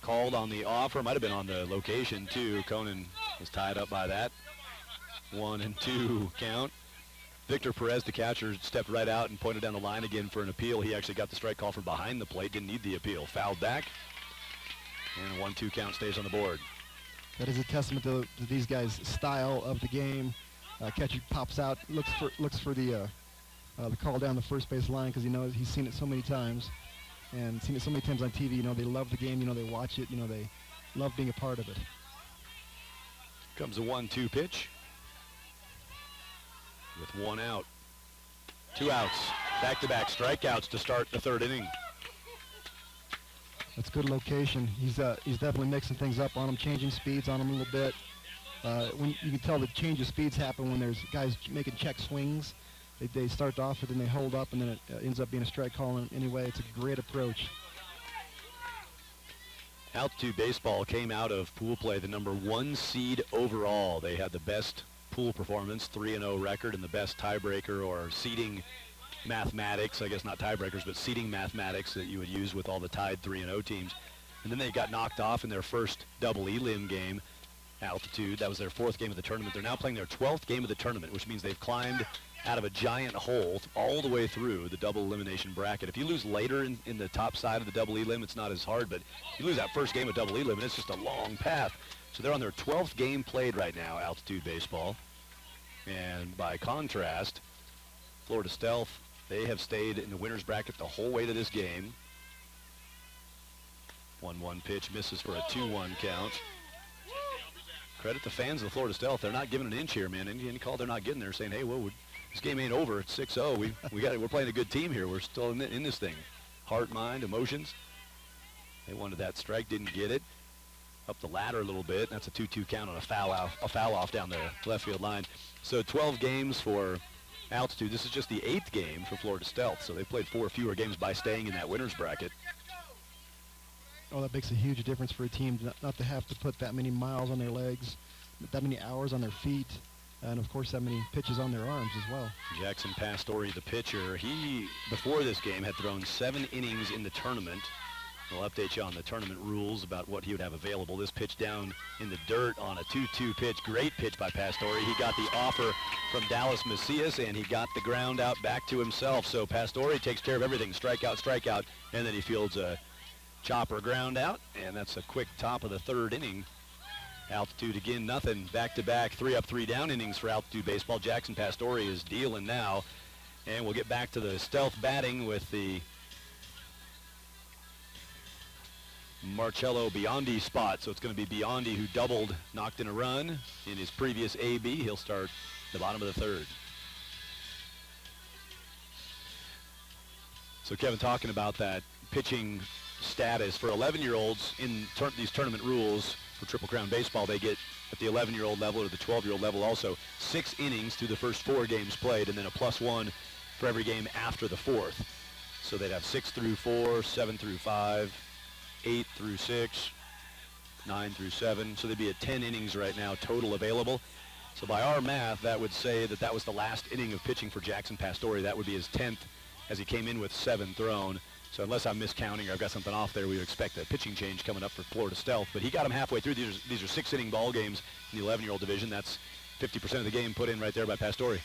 called on the offer. Might have been on the location, too. Conan was tied up by that. 1-2 count. Victor Perez, the catcher, stepped right out and pointed down the line again for an appeal. He actually got the strike call from behind the plate, didn't need the appeal. Fouled back, and a 1-2 count stays on the board. That is a testament to these guys' style of the game. Catcher pops out, looks for the call down the first base line because he knows he's seen it so many times, and seen it so many times on TV. You know, they love the game. You know, they watch it. You know, they love being a part of it. Comes a 1-2 pitch with one out. 2 outs. Back-to-back strikeouts to start the third inning. That's good location. He's definitely mixing things up on him, changing speeds on him a little bit. When you can tell the change of speeds happen when there's guys making check swings. They start off and then they hold up, and then it ends up being a strike call anyway. It's a great approach. Altitude Baseball came out of pool play the number 1 seed overall. They had the best pool performance, 3-0 record, and the best tiebreaker or seeding mathematics, I guess not tiebreakers, but seeding mathematics that you would use with all the tied 3-0 teams. And then they got knocked off in their first double elim game, Altitude. That was their 4th game of the tournament. They're now playing their 12th game of the tournament, which means they've climbed out of a giant hole all the way through the double elimination bracket. If you lose later in the top side of the double elim, it's not as hard, but you lose that first game of double elim, and it's just a long path. So they're on their 12th game played right now, Altitude Baseball. And by contrast, Florida Stealth, they have stayed in the winner's bracket the whole way to this game. 1-1 pitch misses for a 2-1 count. Credit the fans of the Florida Stealth. They're not giving an inch here, man. Any call they're not getting, they're saying, hey, well, this game ain't over. It's 6-0. We're playing a good team here. We're still in this thing. Heart, mind, emotions. They wanted that strike, didn't get it. Up the ladder a little bit. That's a 2-2 count on a foul off down the left field line. So 12 games for Altitude. This is just the 8th game for Florida Stealth. So they played 4 fewer games by staying in that winner's bracket. Oh, that makes a huge difference for a team not to have to put that many miles on their legs, that many hours on their feet, and of course that many pitches on their arms as well. Jackson Pastore, the pitcher, he, before this game, had thrown 7 innings in the tournament. We'll update you on the tournament rules about what he would have available. This pitch down in the dirt on a 2-2 pitch. Great pitch by Pastore. He got the offer from Dallas Macias, and he got the ground out back to himself. So Pastore takes care of everything. Strikeout, and then he fields a chopper ground out, and that's a quick top of the 3rd inning. Altitude again, nothing. Back-to-back, 3-up, 3-down innings for Altitude baseball. Jackson Pastore is dealing now, and we'll get back to the Stealth batting with the Marcello Biondi spot. So it's going to be Biondi, who doubled, knocked in a run in his previous AB. He'll start the bottom of the 3rd. So Kevin, talking about that pitching status for 11-year-olds in these tournament rules for Triple Crown Baseball, they get at the 11-year-old level or the 12-year-old level also 6 innings through the first 4 games played, and then a +1 for every game after the 4th. So they'd have 6 through 4, 7 through 5, 8 through 6, 9 through 7. So they'd be at 10 innings right now total available. So by our math, that would say that was the last inning of pitching for Jackson Pastore. That would be his 10th as he came in with 7 thrown. So unless I'm miscounting or I've got something off there, we would expect a pitching change coming up for Florida Stealth. But he got him halfway through. These are 6-inning ball games in the 11-year-old division. That's 50% of the game put in right there by Pastore.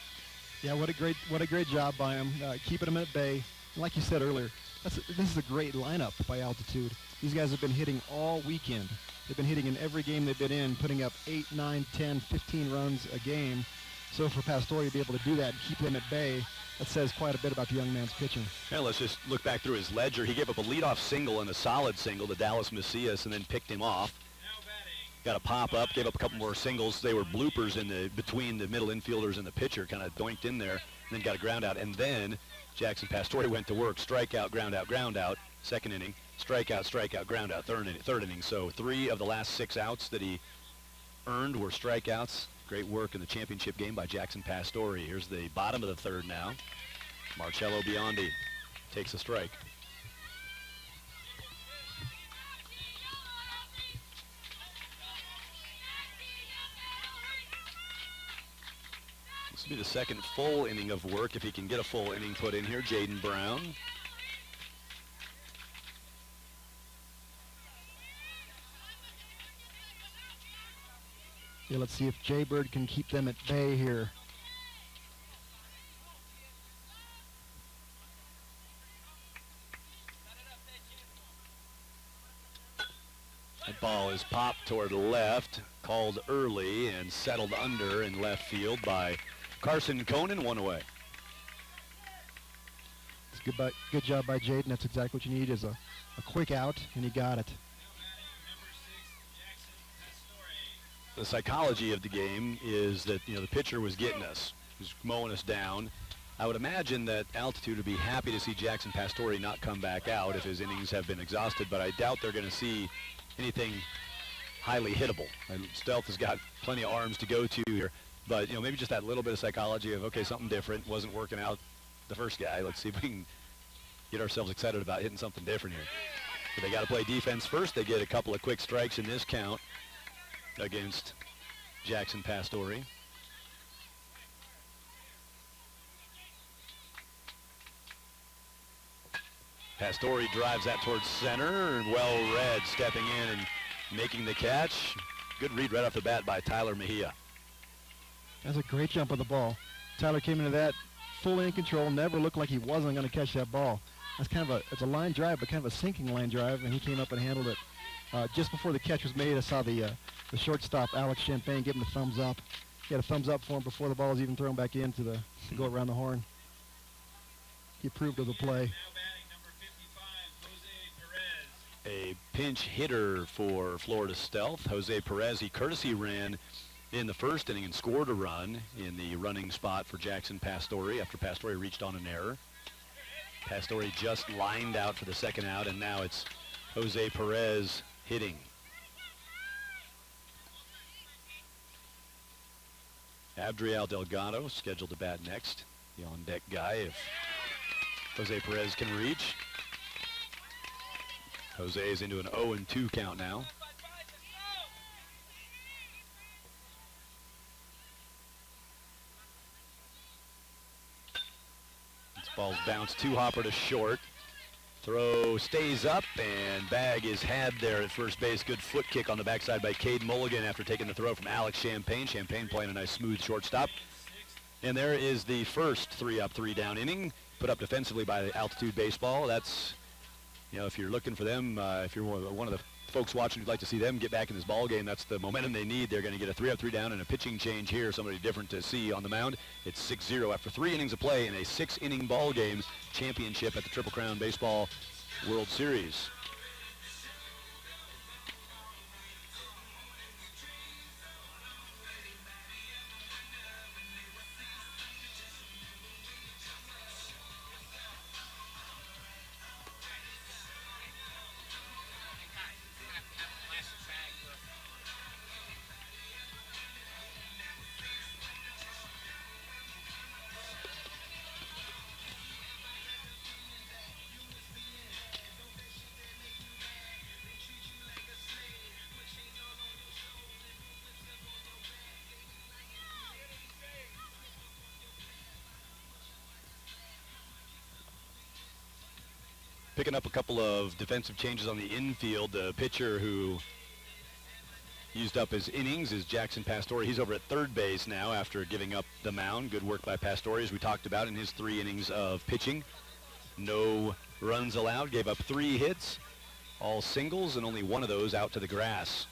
Yeah, what a great job by him, keeping him at bay. And like you said earlier, this is a great lineup by Altitude. These guys have been hitting all weekend. They've been hitting in every game they've been in, putting up 8, 9, 10, 15 runs a game. So for Pastore to be able to do that and keep them at bay, that says quite a bit about the young man's pitching. Yeah, let's just look back through his ledger. He gave up a leadoff single and a solid single to Dallas Macias and then picked him off. Got a pop-up, gave up a couple more singles. They were bloopers between the middle infielders and the pitcher, kind of doinked in there, and then got a ground out. And then Jackson Pastore went to work, strikeout, ground out, 2nd inning, strikeout, ground out, 3rd inning. So 3 of the last 6 outs that he earned were strikeouts. Great work in the championship game by Jackson Pastore. Here's the bottom of the 3rd now. Marcello Biondi takes a strike. This will be the 2nd full inning of work if he can get a full inning put in here. Jaden Brown. Yeah, let's see if Jaybird can keep them at bay here. That ball is popped toward left, called early, and settled under in left field by Carson Conan, 1 away. It's good job by Jaden. That's exactly what you need, is a quick out, and he got it. The psychology of the game is that, the pitcher was getting us, was mowing us down. I would imagine that Altitude would be happy to see Jackson Pastore not come back out if his innings have been exhausted, but I doubt they're going to see anything highly hittable. And Stealth has got plenty of arms to go to here, but maybe just that little bit of psychology of, okay, something different, wasn't working out the first guy. Let's see if we can get ourselves excited about hitting something different here. But they got to play defense first. They get a couple of quick strikes in this count against Jackson Pastore. Pastore drives that towards center, and well read, stepping in and making the catch. Good read right off the bat by Tyler Mejia. That's a great jump on the ball. Tyler came into that fully in control, never looked like he wasn't going to catch that ball. That's it's a line drive, but kind of a sinking line drive, and he came up and handled it. Just before the catch was made, I saw the shortstop, Alex Champagne, give him the thumbs up. He had a thumbs up for him before the ball was even thrown back in to go around the horn. He approved of the play. a pinch hitter for Florida Stealth. Jose Perez, he courtesy ran in the first inning and scored a run in the running spot for Jackson Pastore after Pastore reached on an error. Pastore just lined out for the second out, and now it's Jose Perez hitting. Abdiel Delgado scheduled to bat next. The on-deck guy if Jose Perez can reach. Jose is into an 0-2 count now. This ball's bounced to Hopper to short. Throw stays up, and bag is had there at first base. Good foot kick on the backside by Cade Mulligan after taking the throw from Alex Champagne. Champagne playing a nice smooth shortstop. And there is the first 3-up, 3-down inning, put up defensively by Altitude Baseball. That's, you know, if you're looking for them, if you're one of the folks watching who'd like to see them get back in this ball game, that's the momentum they need. They're going to get a 3-up, 3-down and a pitching change here, somebody different to see on the mound. It's 6-0 after 3 innings of play in a 6-inning ball game championship at the Triple Crown Baseball World Series. Picking up a couple of defensive changes on the infield. The pitcher who used up his innings is Jackson Pastore. He's over at third base now after giving up the mound. Good work by Pastore, as we talked about in his 3 innings of pitching. No runs allowed, gave up 3 hits, all singles, and only 1 of those out to the grass.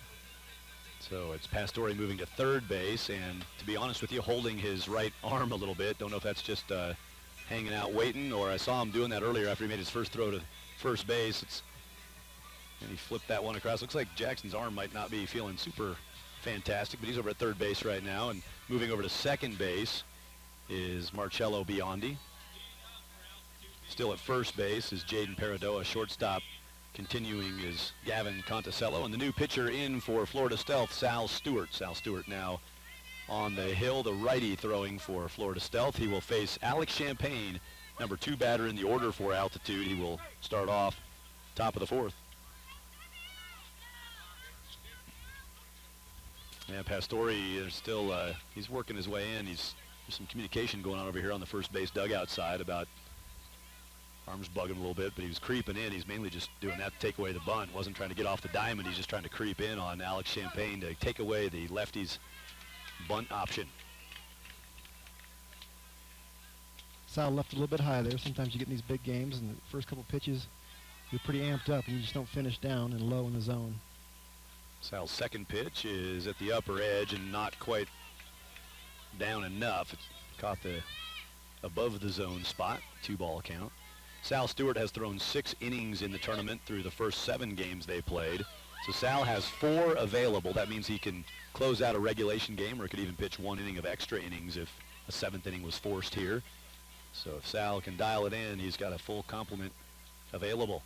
So it's Pastore moving to third base, and to be honest with you, holding his right arm a little bit. Don't know if that's just hanging out waiting, or I saw him doing that earlier after he made his first throw to first base. And he flipped that one across. Looks like Jackson's arm might not be feeling super fantastic, but he's over at third base right now. And moving over to second base is Marcello Biondi. Still at first base is Jaden Paradoa. Shortstop continuing is Gavin Conticello. And the new pitcher in for Florida Stealth, Sal Stewart. Sal Stewart now on the hill, the righty throwing for Florida Stealth. He will face Alex Champagne, number 2 batter in the order for Altitude. He will start off top of the 4th. Yeah, Pastore is still, he's working his way in. There's some communication going on over here on the first base dugout side about arms bugging a little bit, but he was creeping in. He's mainly just doing that to take away the bunt. Wasn't trying to get off the diamond. He's just trying to creep in on Alex Champagne to take away the lefty's bunt option. Sal left a little bit high there. Sometimes you get in these big games, and the first couple pitches, you're pretty amped up, and you just don't finish down and low in the zone. Sal's second pitch is at the upper edge and not quite down enough. It caught the above the zone spot, 2-ball count. Sal Stewart has thrown 6 innings in the tournament through the first 7 games they played. So Sal has 4 available. That means he can close out a regulation game, or could even pitch 1 inning of extra innings if a 7th inning was forced here. So if Sal can dial it in, he's got a full complement available.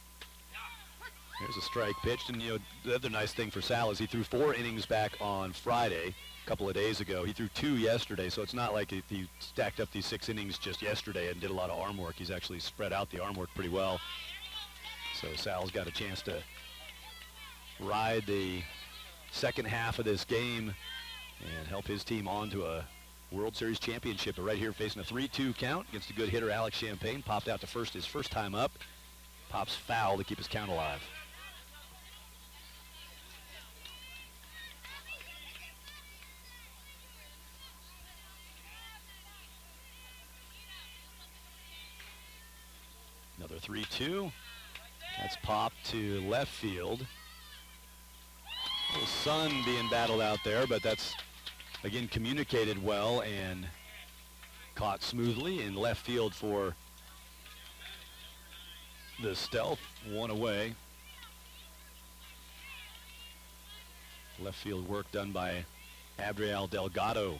Here's a strike pitched, and you know, the other nice thing for Sal is he threw 4 innings back on Friday, a couple of days ago. He threw 2 yesterday, so it's not like he stacked up these 6 innings just yesterday and did a lot of arm work. He's actually spread out the arm work pretty well. So Sal's got a chance to ride the second half of this game and help his team on to a World Series championship. But right here facing a 3-2 count against a good hitter, Alex Champagne. Popped out to first his first time up. Pops foul to keep his count alive. Another 3-2. That's popped to left field. A little sun being battled out there, but that's, again, communicated well and caught smoothly in left field for the Stealth. 1 away. Left field work done by Adriel Delgado.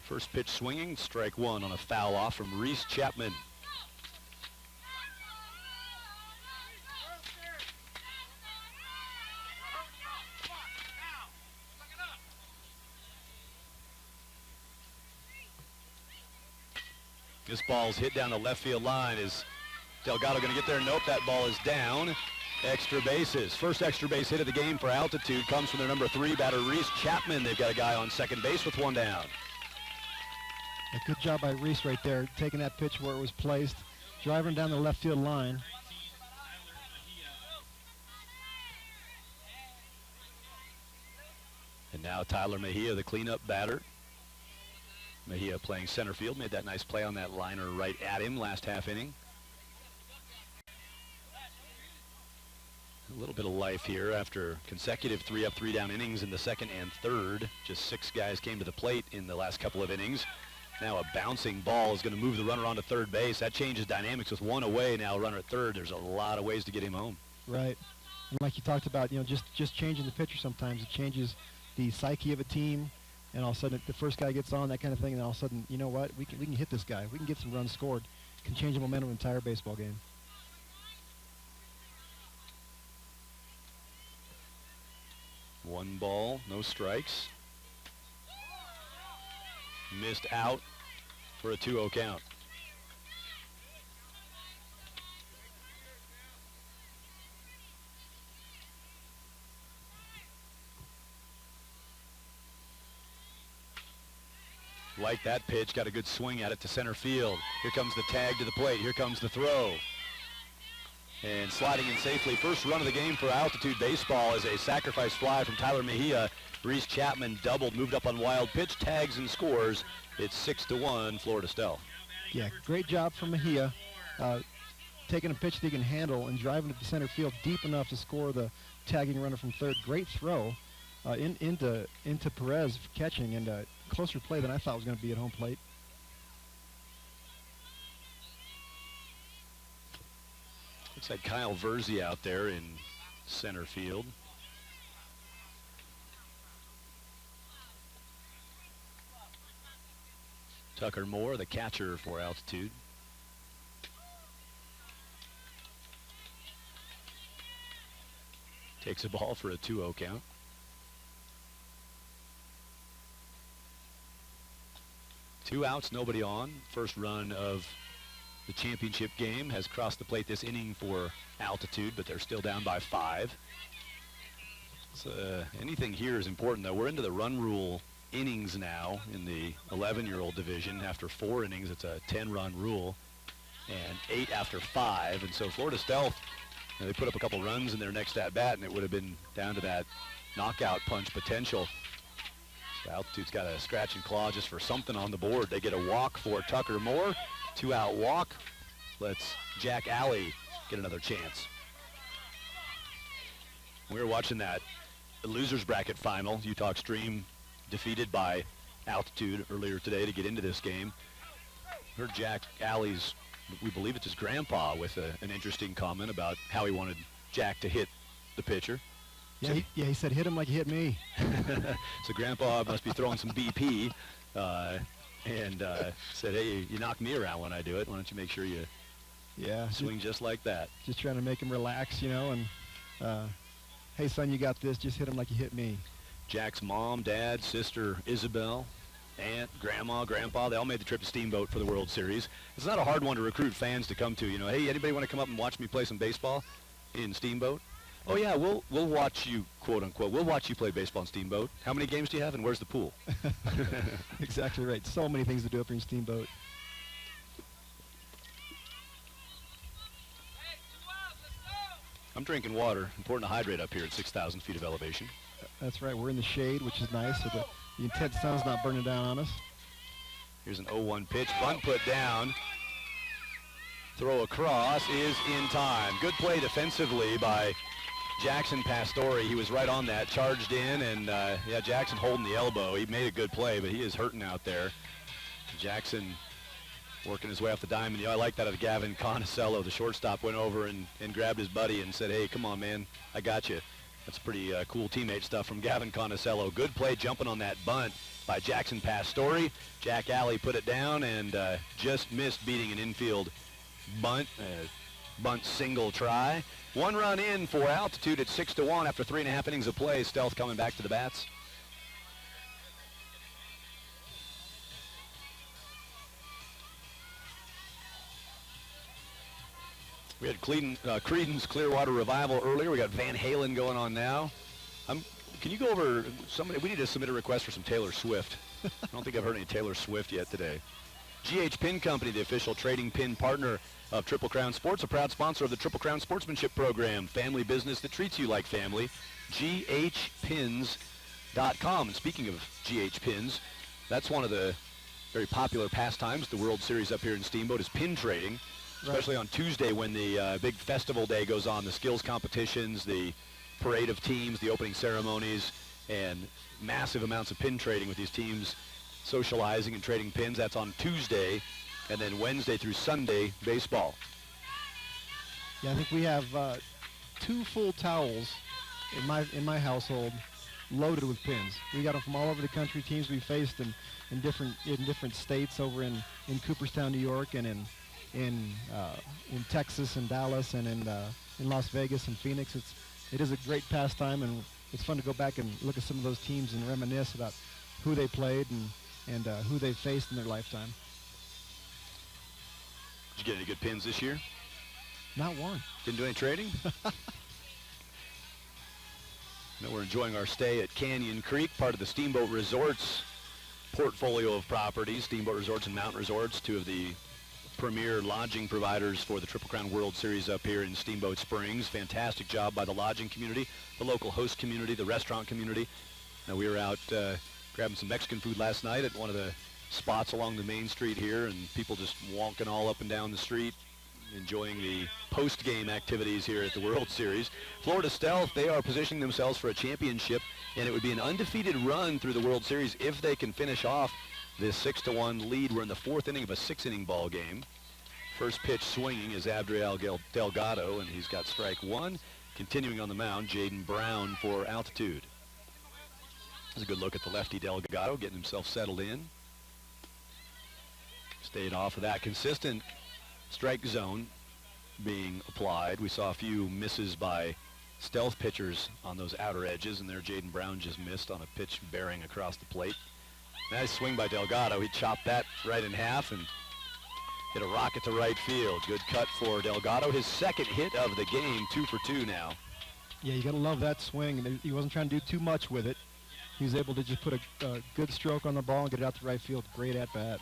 First pitch swinging, strike one on a foul off from Reese Chapman. This ball's hit down the left field line. Is Delgado going to get there? Nope, that ball is down. Extra bases. First extra base hit of the game for Altitude comes from their number 3 batter, Reese Chapman. They've got a guy on second base with one down. A good job by Reese right there, taking that pitch where it was placed, driving down the left field line. And now Tyler Mejia, the cleanup batter. Mejia playing center field, made that nice play on that liner right at him last half inning. A little bit of life here after consecutive 3-up, 3-down innings in the second and third. Just 6 guys came to the plate in the last couple of innings. Now a bouncing ball is going to move the runner onto third base. That changes dynamics with one away. Now runner at third. There's a lot of ways to get him home. Right. And like you talked about, just changing the pitcher sometimes. It changes the psyche of a team. And all of a sudden, the first guy gets on, that kind of thing, and all of a sudden, you know what? We can hit this guy. We can get some runs scored. Can change the momentum of the entire baseball game. One ball, no strikes. Missed out for a 2-0 count. Like that pitch, got a good swing at it to center field. Here comes the tag to the plate. Here comes the throw. And sliding in safely. First run of the game for Altitude Baseball is a sacrifice fly from Tyler Mejia. Reese Chapman doubled, moved up on wild pitch, tags and scores. It's 6-1 Florida Stealth. Yeah, great job from Mejia. Taking a pitch that he can handle and driving it to center field deep enough to score the tagging runner from third. Great throw into Perez for catching, and closer play than I thought was going to be at home plate. Looks like Kyle Verzi out there in center field. Tucker Moore, the catcher for Altitude. Takes a ball for a 2-0 count. Two outs, nobody on. First run of the championship game has crossed the plate this inning for Altitude, but they're still down by 5. So, anything here is important, though. We're into the run rule innings now in the 11-year-old division. After 4 innings, it's a 10-run rule, and 8 after 5. And so Florida Stealth, they put up a couple runs in their next at-bat, and it would have been down to that knockout punch potential. So Altitude's got a scratch and claw just for something on the board. They get a walk for Tucker Moore. 2-out walk. Let's Jack Alley get another chance. We were watching that losers bracket final. Utah Extreme defeated by Altitude earlier today to get into this game. Heard Jack Alley's, we believe it's his grandpa, with an interesting comment about how he wanted Jack to hit the pitcher. Yeah, he said, hit him like he hit me. So Grandpa must be throwing some BP, and said, hey, you knock me around when I do it. Why don't you make sure you swing just like that? Just trying to make him relax, and hey, son, you got this. Just hit him like you hit me. Jack's mom, dad, sister Isabel, aunt, grandma, grandpa, they all made the trip to Steamboat for the World Series. It's not a hard one to recruit fans to come to. Hey, anybody want to come up and watch me play some baseball in Steamboat? Oh yeah, we'll watch you, quote unquote. We'll watch you play baseball in Steamboat. How many games do you have, and where's the pool? Exactly right. So many things to do up here in Steamboat. I'm drinking water. Important to hydrate up here at 6,000 feet of elevation. That's right. We're in the shade, which is nice, so the intense sun's not burning down on us. Here's an 0-1 pitch. Bunt put down. Throw across is in time. Good play defensively by Jackson Pastore. He was right on that, charged in, and Jackson holding the elbow. He made a good play, but he is hurting out there. Jackson working his way off the diamond. You know, I like that of Gavin Conicello. The shortstop went over and grabbed his buddy and said, hey, come on, man, I got you. That's pretty cool teammate stuff from Gavin Conicello. Good play jumping on that bunt by Jackson Pastore. Jack Alley put it down and just missed beating an infield bunt. Bunt single try. 1 run in for Altitude at 6-1 after 3.5 innings of play. Stealth coming back to the bats. We had Creedence Clearwater Revival earlier. We got Van Halen going on now. Can you go over somebody? We need to submit a request for some Taylor Swift. I don't think I've heard any Taylor Swift yet today. GH Pin Company, the official trading pin partner of Triple Crown Sports, a proud sponsor of the Triple Crown Sportsmanship Program, family business that treats you like family. GHPins.com. And speaking of GH Pins, that's one of the very popular pastimes. The World Series up here in Steamboat is pin trading. Especially on Tuesday when the big festival day goes on, the skills competitions, the parade of teams, the opening ceremonies, and massive amounts of pin trading with these teams socializing and trading pins. That's on Tuesday, and then Wednesday through Sunday, baseball. Yeah, I think we have 2 full towels in my household loaded with pins. We got them from all over the country, teams we faced in different states over in Cooperstown, New York, and in Texas and Dallas and in Las Vegas and Phoenix. It is a great pastime, and it's fun to go back and look at some of those teams and reminisce about who they played and who they faced in their lifetime. Did you get any good pins this year? Not one. Didn't do any trading? No, we're enjoying our stay at Canyon Creek, part of the Steamboat Resorts portfolio of properties. Steamboat Resorts and Mountain Resorts, 2 of the premier lodging providers for the Triple Crown World Series up here in Steamboat Springs. Fantastic job by the lodging community, the local host community, the restaurant community. Now, we were out grabbing some Mexican food last night at one of the spots along the main street here, and people just walking all up and down the street, enjoying the post-game activities here at the World Series. Florida Stealth, they are positioning themselves for a championship, and it would be an undefeated run through the World Series if they can finish off this 6-1 lead. We're in the 4th inning of a 6-inning ball game. First pitch swinging is Adriel Delgado, and he's got strike 1. Continuing on the mound, Jaden Brown for Altitude. There's a good look at the lefty Delgado, getting himself settled in. Stayed off of that consistent strike zone being applied. We saw a few misses by Stealth pitchers on those outer edges, and there Jaden Brown just missed on a pitch bearing across the plate. Nice swing by Delgado. He chopped that right in half and hit a rocket to right field. Good cut for Delgado. His 2nd hit of the game, 2 for 2 now. Yeah, you got to love that swing. He wasn't trying to do too much with it. He was able to just put a good stroke on the ball and get it out to right field. Great at bat.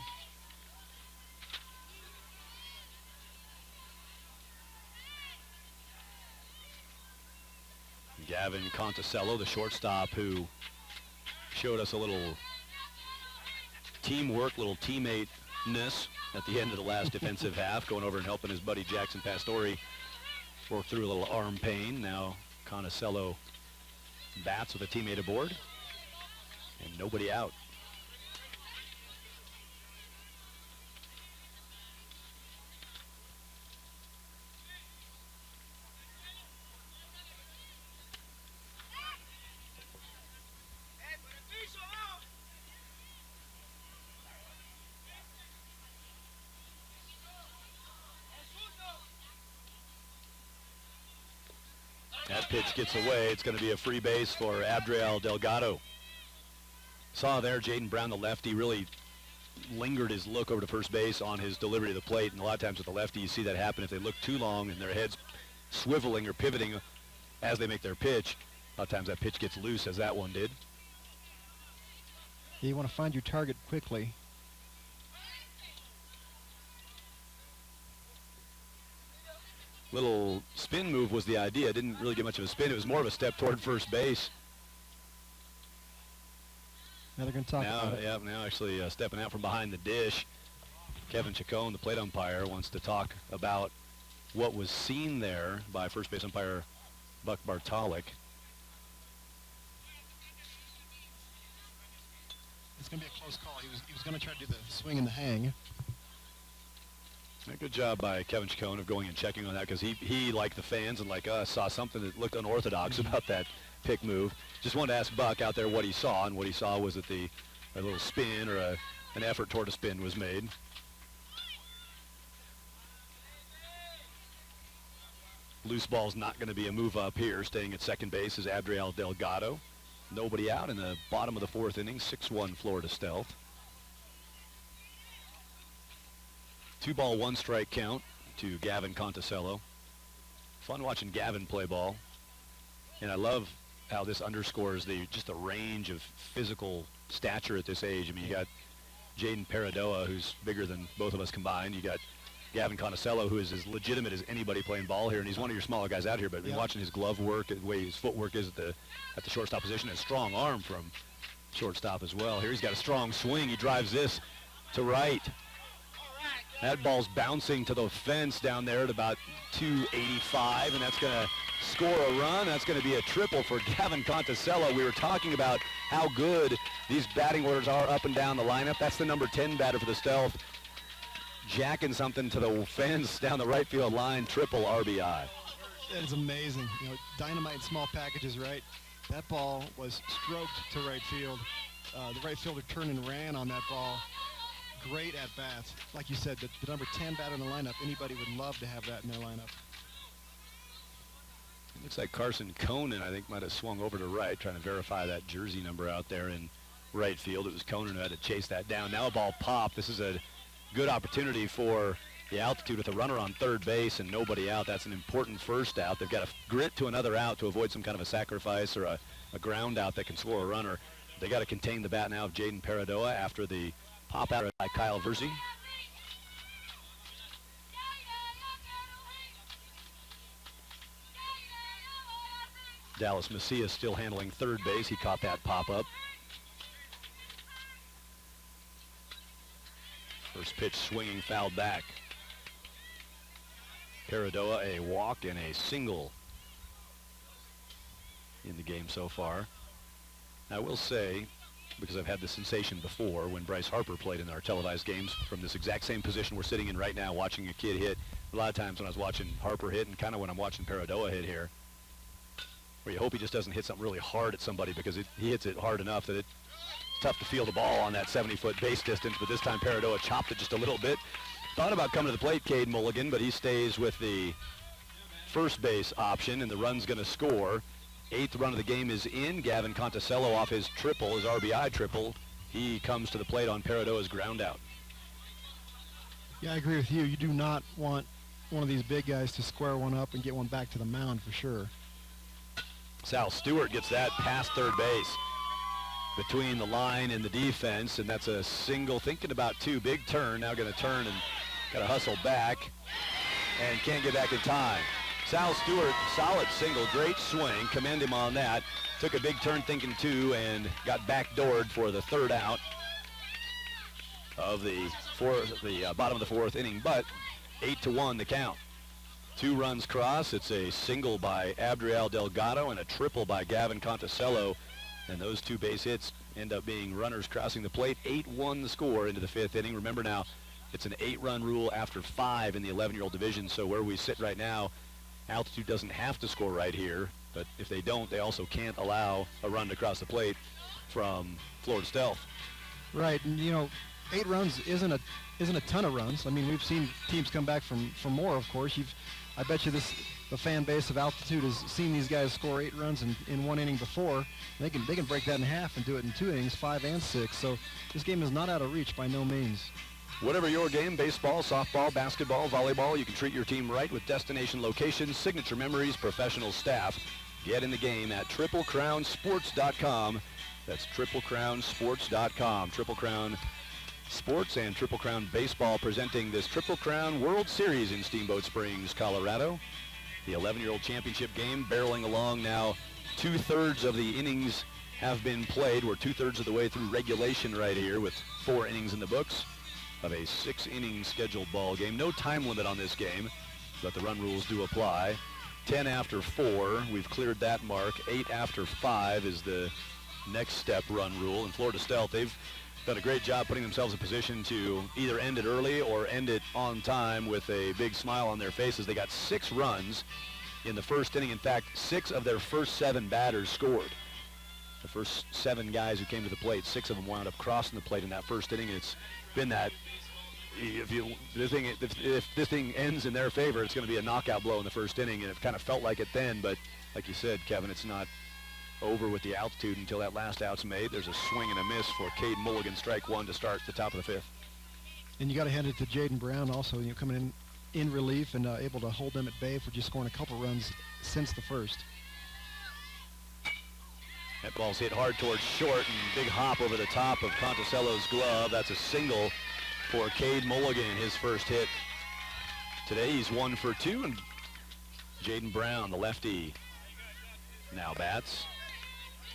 Gavin Conticello, the shortstop, who showed us a little teamwork, little teammate-ness at the end of the last defensive half, going over and helping his buddy Jackson Pastore work through a little arm pain. Now Conticello bats with a teammate aboard, and nobody out. That pitch gets away. It's going to be a free base for Adriel Delgado. Saw there Jaden Brown, the lefty, really lingered his look over to first base on his delivery to the plate. And a lot of times with the lefty, you see that happen if they look too long and their head's swiveling or pivoting as they make their pitch. A lot of times that pitch gets loose, as that one did. Yeah, you want to find your target quickly. Little spin move was the idea. Didn't really get much of a spin. It was more of a step toward first base. Now they're going to talk about it. Yeah, now actually stepping out from behind the dish. Kevin Chacon, the plate umpire, wants to talk about what was seen there by first base umpire Buck Bartalik. It's going to be a close call. He was going to try to do the swing and the hang. Good job by Kevin Chacon of going and checking on that, because he, like the fans and like us, saw something that looked unorthodox about that pick move. Just wanted to ask Buck out there what he saw, and what he saw was that a little spin or an effort toward a spin was made. Loose ball's not going to be a move up here. Staying at second base is Adriel Delgado. Nobody out in the bottom of the fourth inning. 6-1 Florida Stealth. 2-ball, 1-strike count to Gavin Conticello. Fun watching Gavin play ball. And I love how this underscores just the range of physical stature at this age. I mean, you got Jaden Paradoa, who's bigger than both of us combined. You got Gavin Conticello, who is as legitimate as anybody playing ball here, and he's one of your smaller guys out here, but watching his glove work, the way his footwork is at the shortstop position, a strong arm from shortstop as well. Here he's got a strong swing. He drives this to right. That ball's bouncing to the fence down there at about 285, and that's going to score a run. That's going to be a triple for Gavin Conticello. We were talking about how good these batting orders are up and down the lineup. That's the number 10 batter for the Stealth, jacking something to the fence down the right field line. Triple RBI. That is amazing. You know, dynamite in small packages, right? That ball was stroked to right field. The right fielder turned and ran on that ball. Great at bats. Like you said, the number 10 batter in the lineup, anybody would love to have that in their lineup. It looks like Carson Conan, I think, might have swung over to right, trying to verify that jersey number out there in right field. It was Conan who had to chase that down. Now a ball popped. This is a good opportunity for the Altitude with a runner on third base and nobody out. That's an important first out. They've got to grit to another out to avoid some kind of a sacrifice or a ground out that can score a runner. They got to contain the bat now of Jaden Paradoa after the pop out by Kyle Verzi. Dallas Macias still handling third base. He caught that pop up. First pitch swinging, fouled back. Paradoa a walk and a single in the game so far. I will say, because I've had this sensation before when Bryce Harper played in our televised games from this exact same position we're sitting in right now watching a kid hit. A lot of times when I was watching Harper hit and kind of when I'm watching Paradoa hit here, where you hope he just doesn't hit something really hard at somebody, because he hits it hard enough that it's tough to feel the ball on that 70-foot base distance, but this time Paradoa chopped it just a little bit. Thought about coming to the plate, Cade Mulligan, but he stays with the first base option, and the run's going to score. 8th run of the game is in. Gavin Conticello off his triple, his RBI triple. He comes to the plate on Paradoa's ground out. Yeah, I agree with you. You do not want one of these big guys to square one up and get one back to the mound for sure. Sal Stewart gets that past third base between the line and the defense, and that's a single. Thinking about two. Big turn. Now going to turn and got to hustle back and can't get back in time. Sal Stewart, solid single, great swing. Commend him on that. Took a big turn thinking two and got backdoored for the third out of the bottom of the fourth inning, but 8-1 the count. 2 runs cross. It's a single by Adriel Delgado and a triple by Gavin Conticello, and those 2 base hits end up being runners crossing the plate. 8-1 the score into the 5th inning. Remember now, it's an 8-run rule after 5 in the 11-year-old division, so where we sit right now, Altitude doesn't have to score right here, but if they don't, they also can't allow a run to cross the plate from Florida Stealth. Right, and you know, 8 runs isn't a ton of runs. I mean, we've seen teams come back from more, of course. I bet you the fan base of Altitude has seen these guys score 8 runs in 1 inning before. They can break that in half and do it in 2 innings, 5 and 6. So this game is not out of reach by no means. Whatever your game, baseball, softball, basketball, volleyball, you can treat your team right with destination locations, signature memories, professional staff. Get in the game at TripleCrownSports.com. That's TripleCrownSports.com. Triple Crown Sports and Triple Crown Baseball presenting this Triple Crown World Series in Steamboat Springs, Colorado. The 11-year-old championship game barreling along now. 2/3 of the innings have been played. We're 2/3 of the way through regulation right here with 4 innings in the books of a 6-inning scheduled ball game. No time limit on this game, but the run rules do apply. 10 after 4, we've cleared that mark. 8 after 5 is the next step run rule. And Florida Stealth, they've done a great job putting themselves in position to either end it early or end it on time with a big smile on their faces. They got 6 runs in the first inning. In fact, 6 of their first 7 batters scored. The first 7 guys who came to the plate, 6 of them wound up crossing the plate in that first inning. It's been that if this thing ends in their favor, it's going to be a knockout blow in the first inning, and it kind of felt like it then. But like you said, Kevin, it's not over with the altitude until that last out's made. There's a swing and a miss for Cade Mulligan, strike 1 to start the top of the 5th. And you got to hand it to Jaden Brown also, coming in relief and able to hold them at bay for just scoring a couple runs since the first. That ball's hit hard towards short, and big hop over the top of Conticello's glove. That's a single for Cade Mulligan, his first hit. Today he's 1 for 2, and Jaden Brown, the lefty, now bats.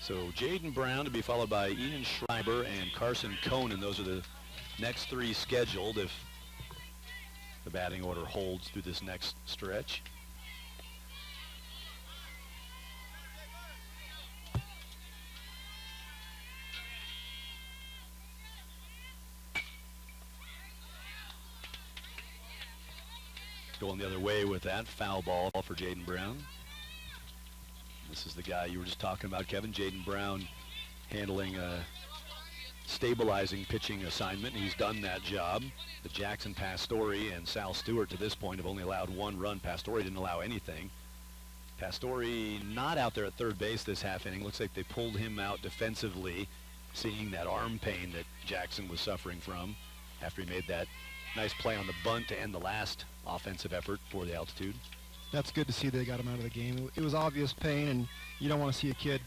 So Jaden Brown to be followed by Ian Schreiber and Carson Conan. Those are the next 3 scheduled if the batting order holds through this next stretch. Going the other way with that foul ball for Jaden Brown. This is the guy you were just talking about, Kevin. Jaden Brown handling a stabilizing pitching assignment. He's done that job. The Jackson Pastore and Sal Stewart to this point have only allowed 1 run. Pastore didn't allow anything. Pastore not out there at third base this half inning. Looks like they pulled him out defensively, seeing that arm pain that Jackson was suffering from after he made that nice play on the bunt to end the last offensive effort for the altitude. That's good to see they got him out of the game. It was obvious pain, and you don't want to see a kid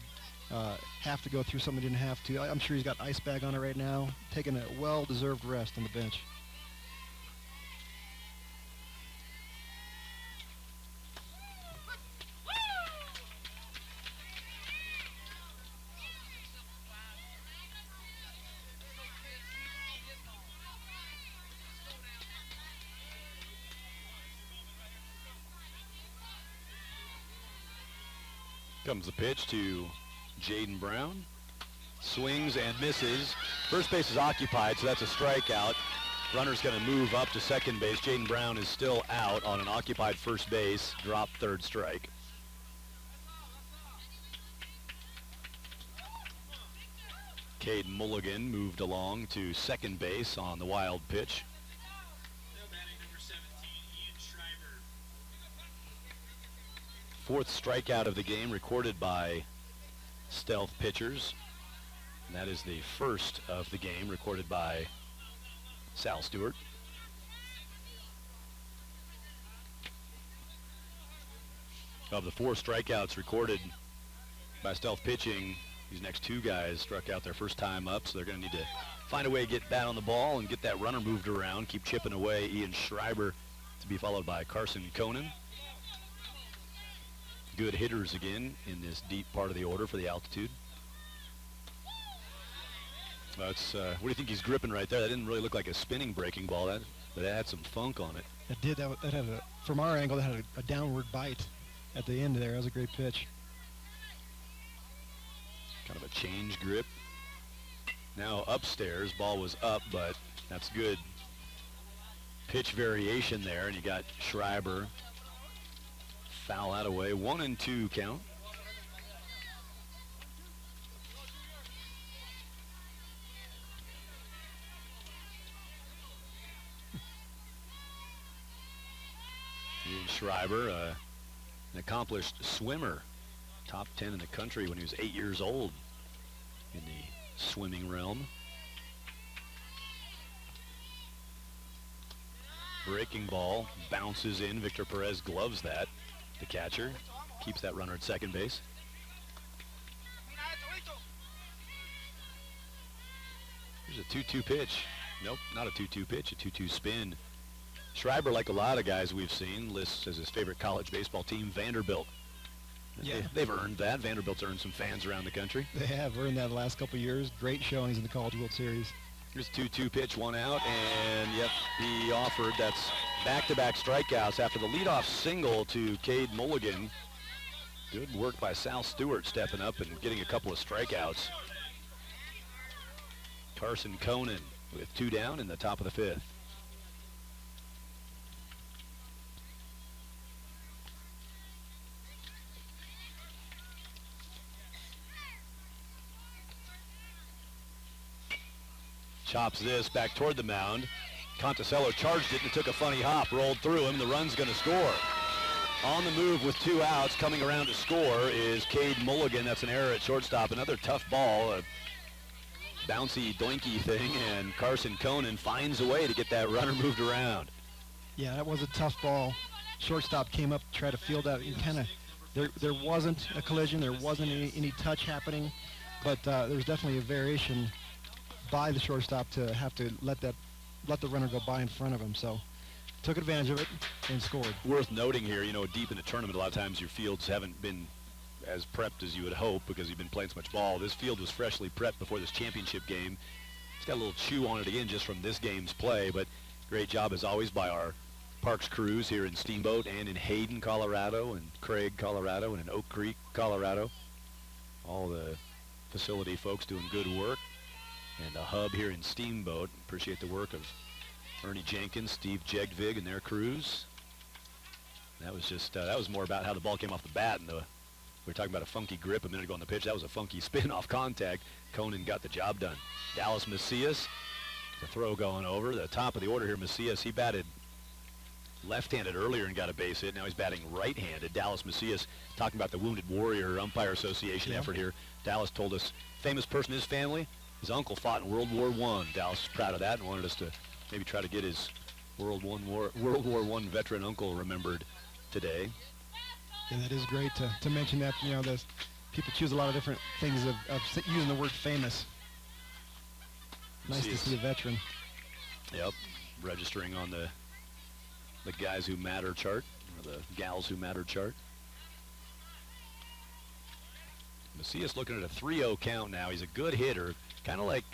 have to go through something he didn't have to. I'm sure he's got ice bag on it right now, taking a well-deserved rest on the bench. Comes the pitch to Jaden Brown. Swings and misses. First base is occupied, so that's a strikeout. Runner's going to move up to second base. Jaden Brown is still out on an occupied first base. Drop, third strike. Cade Mulligan moved along to second base on the wild pitch. Now batting number 17, Ian Schreiber. 4th strikeout of the game recorded by Stealth pitchers. And that is the first of the game recorded by Sal Stewart. Of the 4 strikeouts recorded by Stealth pitching, these next 2 guys struck out their first time up, so they're going to need to find a way to get bat on the ball and get that runner moved around, keep chipping away. Ian Schreiber to be followed by Carson Conan. Good hitters again in this deep part of the order for the altitude. That's what do you think he's gripping right there? That didn't really look like a spinning breaking ball. That had some funk on it. It did. That had from our angle, that had a downward bite at the end there. That was a great pitch. Kind of a change grip. Now upstairs, ball was up, but that's good pitch variation there. And you got Schreiber. Foul out away. 1-2 count. Ian Schreiber, an accomplished swimmer, top 10 in the country when he was 8 years old in the swimming realm. Breaking ball bounces in. Victor Perez gloves that. The catcher keeps that runner at second base. Here's a 2-2 pitch. Nope, not a 2-2 pitch, a 2-2 spin. Schreiber, like a lot of guys we've seen, lists as his favorite college baseball team, Vanderbilt. Yeah. They've earned that. Vanderbilt's earned some fans around the country. They have earned that the last couple of years. Great showings in the College World Series. Here's a 2-2 pitch, 1 out, and yep, he offered. That's back-to-back strikeouts after the leadoff single to Cade Mulligan. Good work by Sal Stewart stepping up and getting a couple of strikeouts. Carson Conan with 2 down in the top of the 5th. Chops this back toward the mound. Conticello charged it and took a funny hop, rolled through him. The run's going to score. On the move with 2 outs, coming around to score is Cade Mulligan. That's an error at shortstop. Another tough ball, a bouncy, doinky thing, and Carson Conan finds a way to get that runner moved around. Yeah, that was a tough ball. Shortstop came up to try to field out. There wasn't a collision. There wasn't any touch happening, but there's definitely a variation by the shortstop to have to let the runner go by in front of him. So took advantage of it and scored. Worth noting here, deep in the tournament, a lot of times your fields haven't been as prepped as you would hope because you've been playing so much ball. This field was freshly prepped before this championship game. It's got a little chew on it again just from this game's play, but great job as always by our Parks crews here in Steamboat and in Hayden, Colorado, and Craig, Colorado, and in Oak Creek, Colorado. All the facility folks doing good work. And the hub here in Steamboat. Appreciate the work of Ernie Jenkins, Steve Jegvig, and their crews. That was just, that was more about how the ball came off the bat. And we were talking about a funky grip a minute ago on the pitch. That was a funky spin off contact. Conan got the job done. Dallas Macias, the throw going over. The top of the order here, Macias, he batted left-handed earlier and got a base hit. Now he's batting right-handed. Dallas Macias, talking about the Wounded Warrior Umpire Association effort here. Dallas told us, famous person in his family, his uncle fought in World War I. Dallas is proud of that and wanted us to maybe try to get his World War I veteran uncle remembered today. Yeah, that is great to mention that. The people choose a lot of different things of using the word famous. Nice to see a veteran. Yep, registering on the guys who matter chart, or the gals who matter chart. Macias looking at a 3-0 count now. He's a good hitter, kind of like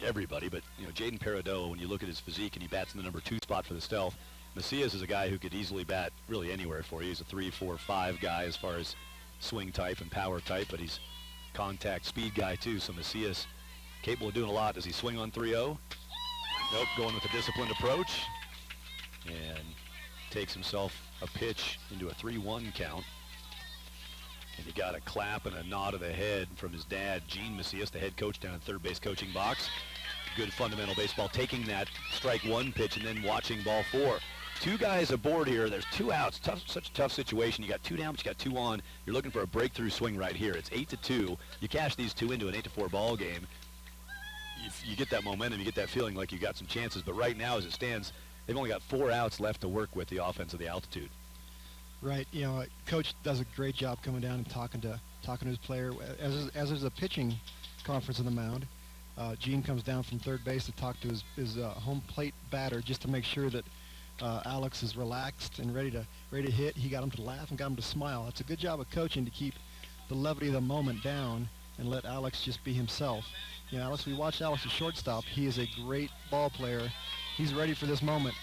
everybody, but Jaden Peridot, when you look at his physique and he bats in the number 2 spot for the Stealth, Macias is a guy who could easily bat really anywhere for you. He's a 3, 4, 5 guy as far as swing type and power type, but he's contact speed guy too, so Macias capable of doing a lot. Does he swing on 3-0? Nope, going with a disciplined approach, and takes himself a pitch into a 3-1 count. And he got a clap and a nod of the head from his dad, Gene Macias, the head coach down in third base coaching box. Good fundamental baseball, taking that strike 1 pitch and then watching ball 4. 2 guys aboard here. There's 2 outs. Such a tough situation. You got 2 down, but you got 2 on. You're looking for a breakthrough swing right here. It's 8-2. You cash these 2 into an 8-4 ball game. You get that momentum. You get that feeling like you got some chances. But right now, as it stands, they've only got 4 outs left to work with the offense of the altitude. Right. Coach does a great job coming down and talking to his player. As there's a pitching conference on the mound, Gene comes down from third base to talk to his home plate batter just to make sure that Alex is relaxed and ready to hit. He got him to laugh and got him to smile. It's a good job of coaching to keep the levity of the moment down and let Alex just be himself. Alex, we watched Alex at shortstop. He is a great ball player. He's ready for this moment.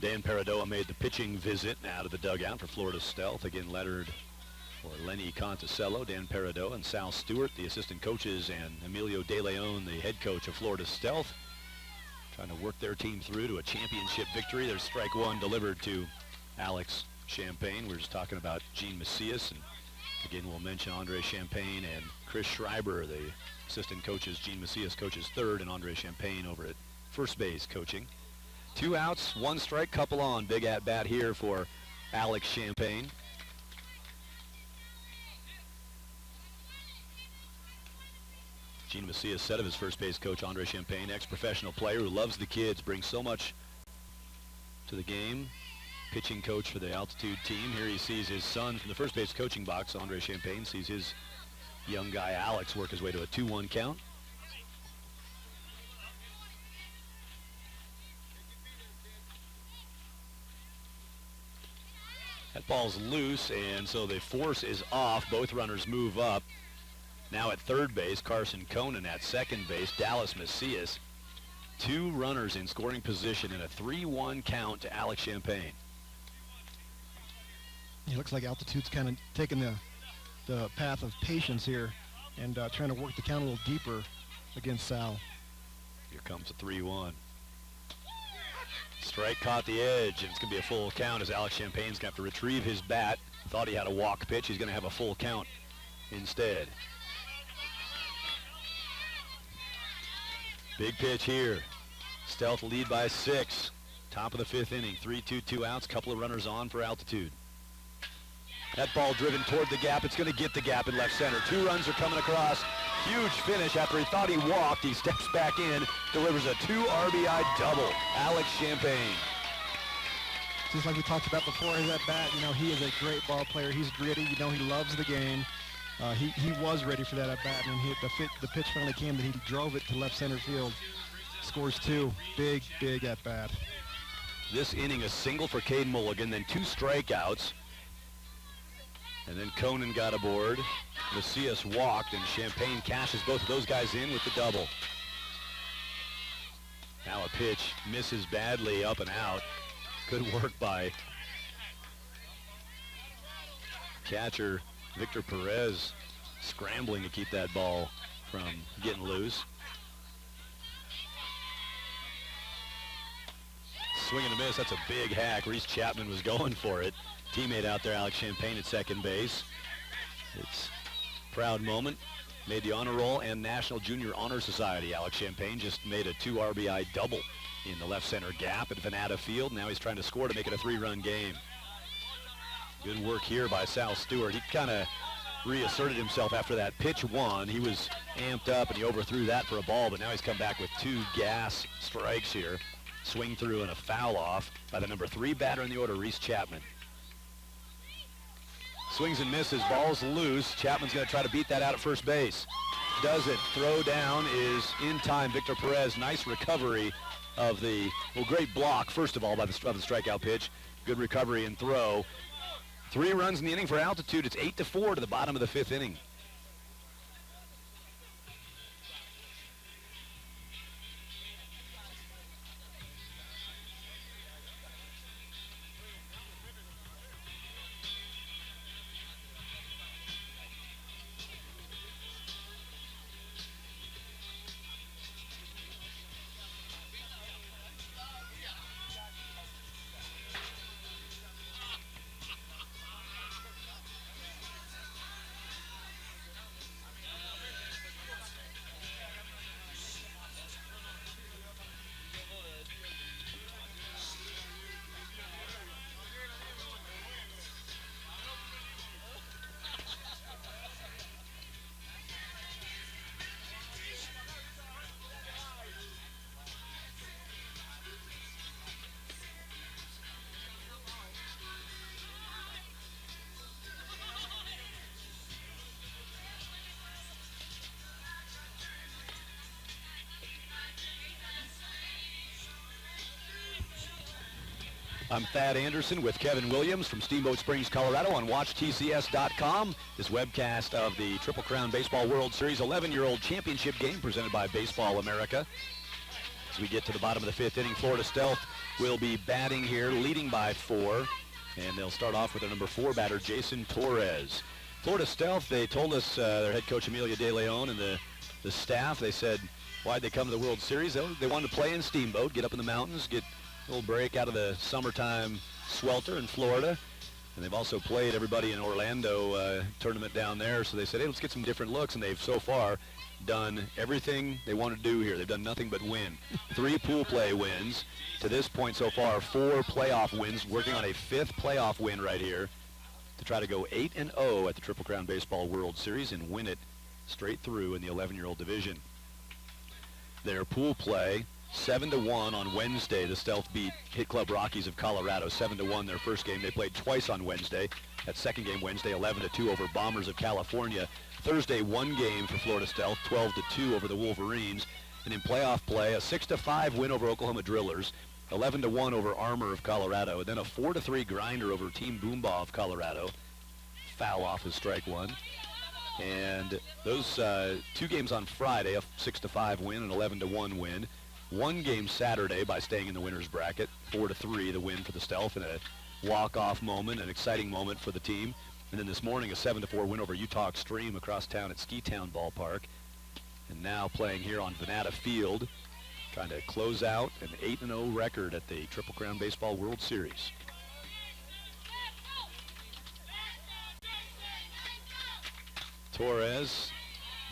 Dan Peridot made the pitching visit out of the dugout for Florida Stealth. Again, lettered for Lenny Conticello, Dan Peridot, and Sal Stewart, the assistant coaches, and Emilio De Leon, the head coach of Florida Stealth, trying to work their team through to a championship victory. There's strike 1 delivered to Alex Champagne. We're just talking about Gene Macias, and again, we'll mention Andre Champagne and Chris Schreiber, the assistant coaches. Gene Macias coaches third, and Andre Champagne over at first base coaching. 2 outs, 1 strike, couple on. Big at-bat here for Alex Champagne. Gene Macias said of his first base coach, Andre Champagne, ex-professional player who loves the kids, brings so much to the game. Pitching coach for the altitude team. Here he sees his son from the first base coaching box. Andre Champagne sees his young guy, Alex, work his way to a 2-1 count. That ball's loose, and so the force is off. Both runners move up. Now at third base, Carson Conan. At second base, Dallas Macias. 2 runners in scoring position in a 3-1 count to Alex Champagne. It looks like altitude's kind of taking the path of patience here and trying to work the count a little deeper against Sal. Here comes a 3-1. Strike caught the edge, and it's going to be a full count as Alex Champagne's going to have to retrieve his bat. Thought he had a walk pitch. He's going to have a full count instead. Big pitch here. Stealth lead by 6. Top of the 5th inning. 3-2, 2 outs. Couple of runners on for Altitude. That ball driven toward the gap. It's going to get the gap in left center. 2 runs are coming across. Huge finish after he thought he walked. He steps back in, delivers a 2 RBI double. Alex Champagne. Just like we talked about before, his at bat, you know, he is a great ball player. He's gritty. You know, he loves the game. He was ready for that at bat, and the pitch finally came that he drove it to left center field. Scores 2. Big at bat. This inning, a single for Cade Mulligan, then 2 strikeouts. And then Conan got aboard. Macias walked, and Champagne cashes both of those guys in with the double. Now a pitch misses badly, up and out. Good work by catcher Victor Perez, scrambling to keep that ball from getting loose. Swing and a miss. That's a big hack. Reese Chapman was going for it. Teammate out there, Alex Champagne, at second base. It's a proud moment. Made the honor roll and National Junior Honor Society. Alex Champagne just made a 2 RBI double in the left center gap at Venata Field. Now he's trying to score to make it a 3-run game. Good work here by Sal Stewart. He kind of reasserted himself after that pitch 1. He was amped up and he overthrew that for a ball, but now he's come back with 2 gas strikes here. Swing through and a foul off by the number 3 batter in the order, Reese Chapman. Swings and misses, ball's loose. Chapman's going to try to beat that out at first base. Does it. Throw down is in time. Victor Perez, nice recovery of the, well, great block, first of all, by the strikeout pitch. Good recovery and throw. 3 runs in the inning for Altitude. It's 8-4 to the bottom of the 5th inning. I'm Thad Anderson with Kevin Williams from Steamboat Springs, Colorado on WatchTCS.com. This webcast of the Triple Crown Baseball World Series 11-year-old championship game presented by Baseball America. As we get to the bottom of the 5th inning, Florida Stealth will be batting here, leading by 4. And they'll start off with their number 4 batter, Jason Torres. Florida Stealth, they told us, their head coach Emilio De Leon and the staff, they said, why'd they come to the World Series? They wanted to play in Steamboat, get up in the mountains, get a little break out of the summertime swelter in Florida. And they've also played everybody in Orlando tournament down there. So they said, hey, let's get some different looks. And they've so far done everything they want to do here. They've done nothing but win. 3 pool play wins. To this point so far, 4 playoff wins, working on a 5th playoff win right here to try to go 8-0 at the Triple Crown Baseball World Series and win it straight through in the 11-year-old division. Their pool play, 7-1 on Wednesday. The Stealth beat Hit Club Rockies of Colorado 7-1 their first game. They played twice on Wednesday. That second game Wednesday, 11-2 over Bombers of California. Thursday, 1 game for Florida Stealth, 12-2 over the Wolverines. And in playoff play, a 6-5 win over Oklahoma Drillers, 11-1 over Armor of Colorado, and then a 4-3 grinder over Team Boomba of Colorado. Foul off is strike 1. And those 2 games on Friday, a 6-5 win and 11-1 win. 1 game Saturday by staying in the winner's bracket, 4-3 the win for the Stealth, and a walk-off moment, an exciting moment for the team. And then this morning, a 7-4 win over Utah Extreme across town at Ski Town Ballpark. and now playing here on Venata Field, trying to close out an 8-0 record at the Triple Crown Baseball World Series. Torres,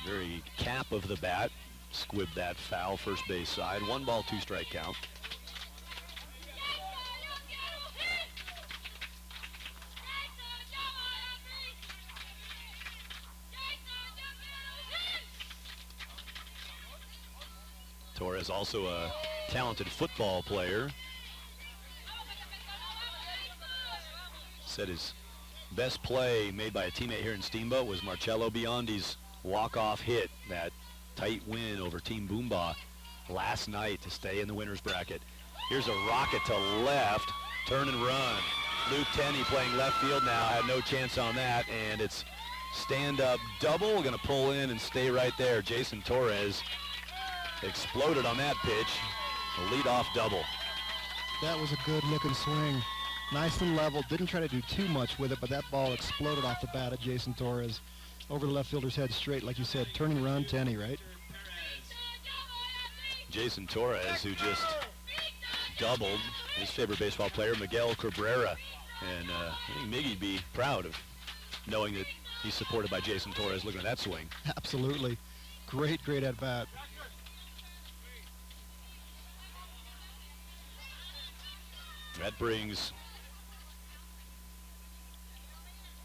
very cap of the bat, squibbed that foul first base side. 1 ball, 2 strike count. Torres also a talented football player. Said his best play made by a teammate here in Steamboat was Marcello Biondi's walk-off hit, that tight win over Team Boomba last night to stay in the winner's bracket. Here's a rocket to left, turn and run. Luke Tenney playing left field now, had no chance on that, and it's stand-up double, gonna pull in and stay right there. Jason Torres exploded on that pitch, a lead-off double. That was a good-looking swing. Nice and level. Didn't try to do too much with it, but that ball exploded off the bat of Jason Torres. Over the left fielder's head straight, like you said. Turn and run, Tenney, right? Jason Torres, who just doubled his favorite baseball player, Miguel Cabrera. And I think Miggy'd be proud of knowing that he's supported by Jason Torres. Looking at that swing. Absolutely. Great, great at-bat. That brings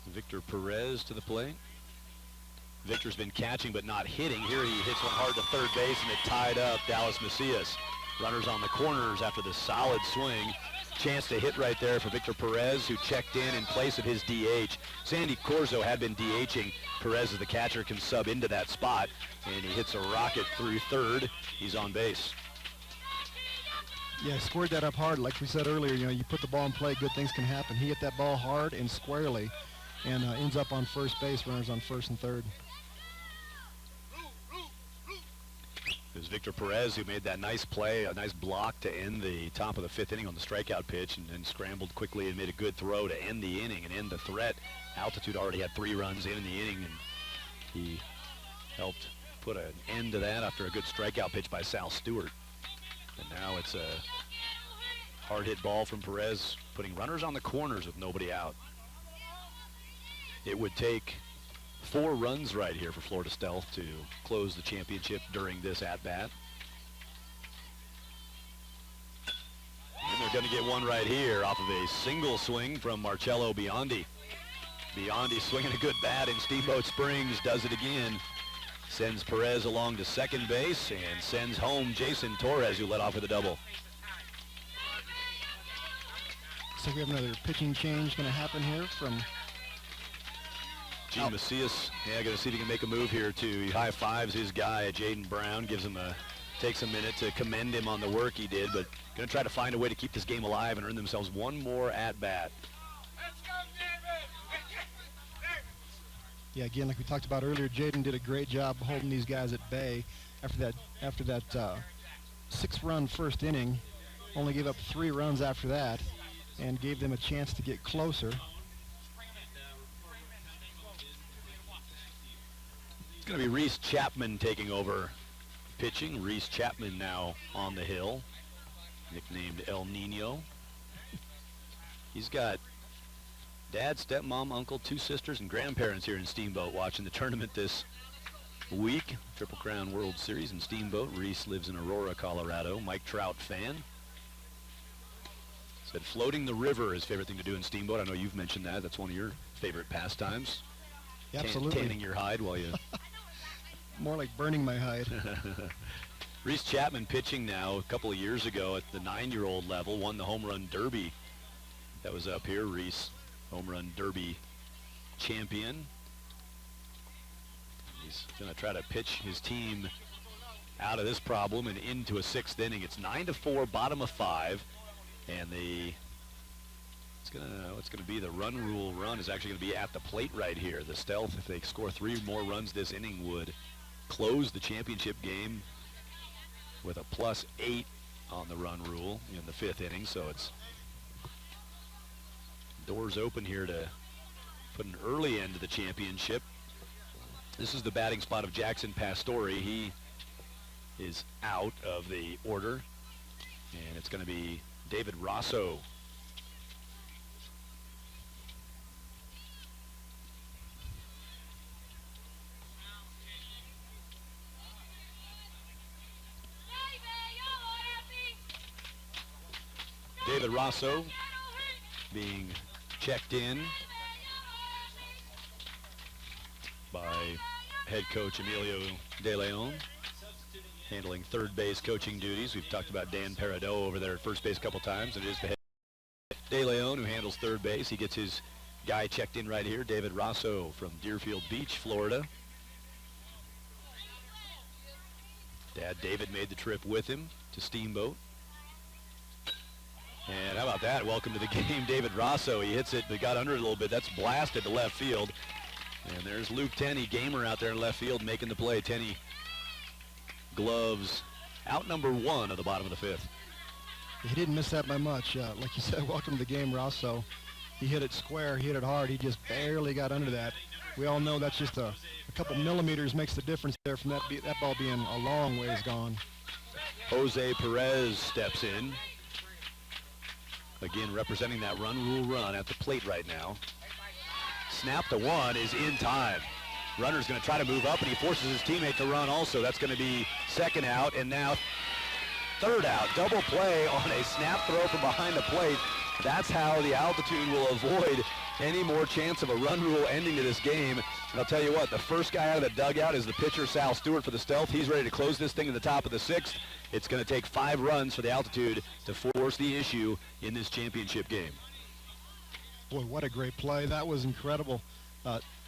Victor Perez to the plate. Victor's been catching but not hitting. Here he hits one hard to third base, and it tied up Dallas Macias. Runners on the corners after the solid swing. Chance to hit right there for Victor Perez, who checked in place of his DH. Sandy Corzo had been DHing. Perez, as the catcher, can sub into that spot, and he hits a rocket through third. He's on base. Yeah, squared that up hard. Like we said earlier, you put the ball in play, good things can happen. He hit that ball hard and squarely, and ends up on first base, runners on first and third. It was Victor Perez who made that nice play, a nice block to end the top of the 5th inning on the strikeout pitch, and then scrambled quickly and made a good throw to end the inning and end the threat. Altitude already had 3 runs in the inning, and he helped put an end to that after a good strikeout pitch by Sal Stewart. And now it's a hard hit ball from Perez, putting runners on the corners with nobody out. It would take 4 runs right here for Florida Stealth to close the championship during this at-bat. And they're going to get one right here off of a single swing from Marcello Biondi. Biondi swinging a good bat in Steamboat Springs, does it again. Sends Perez along to second base and sends home Jason Torres, who led off with a double. So we have another pitching change going to happen here from Gene Macias, going to see if he can make a move here too. He high-fives his guy, Jaden Brown, takes a minute to commend him on the work he did, but going to try to find a way to keep this game alive and earn themselves one more at-bat. Yeah, again, like we talked about earlier, Jaden did a great job holding these guys at bay after that 6-run first inning. Only gave up 3 runs after that and gave them a chance to get closer. It's going to be Reese Chapman taking over pitching. Reese Chapman now on the hill, nicknamed El Nino. He's got dad, stepmom, uncle, 2 sisters, and grandparents here in Steamboat watching the tournament this week. Triple Crown World Series in Steamboat. Reese lives in Aurora, Colorado. Mike Trout fan. Said floating the river is his favorite thing to do in Steamboat. I know you've mentioned that. That's one of your favorite pastimes. Yeah, absolutely. Tanning your hide while you... More like burning my hide. Reese Chapman pitching now. A couple of years ago at the 9-year-old level, won the home run derby. That was up here. Reese, home run derby champion. He's going to try to pitch his team out of this problem and into a 6th inning. It's 9-4, bottom of 5, and what's going to be the run rule run is actually going to be at the plate right here. The Stealth, if they score 3 more runs this inning, would close the championship game with a +8 on the run rule in the 5th inning. So it's doors open here to put an early end to the championship. This is the batting spot of Jackson Pastore. He is out of the order, and it's going to be David Rosso. David Rosso being checked in by head coach Emilio De Leon, handling third base coaching duties. We've talked about Dan Peridot over there at first base a couple times, and it is the head De Leon who handles third base. He gets his guy checked in right here, David Rosso from Deerfield Beach, Florida. Dad David made the trip with him to Steamboat. And how about that? Welcome to the game, David Rosso. He hits it, but got under it a little bit. That's blasted to left field. And there's Luke Tenney, gamer out there in left field, making the play. Tenney gloves out number 1 of the bottom of the 5th. He didn't miss that by much. Like you said, welcome to the game, Rosso. He hit it square. He hit it hard. He just barely got under that. We all know that's just a couple millimeters makes the difference there from that ball being a long ways gone. Jose Perez steps in. Again, representing that run rule run at the plate right now. Snap to 1 is in time. Runner's going to try to move up, and he forces his teammate to run also. That's going to be second out, and now third out. Double play on a snap throw from behind the plate. That's how the altitude will avoid any more chance of a run rule ending to this game. And I'll tell you what, the first guy out of the dugout is the pitcher, Sal Stewart, for the Stealth. He's ready to close this thing to the top of the 6th. It's going to take 5 runs for the altitude to force the issue in this championship game. Boy, what a great play. That was incredible.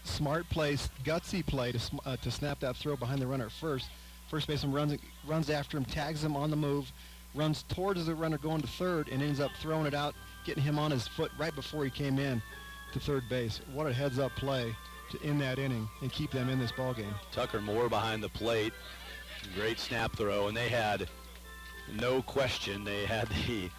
Smart play, gutsy play to snap that throw behind the runner at first. First baseman runs after him, tags him on the move, runs towards the runner going to third, and ends up throwing it out, getting him on his foot right before he came in to third base. What a heads-up play to end that inning and keep them in this ball game. Tucker Moore behind the plate. Great snap throw, and they had no question. They had the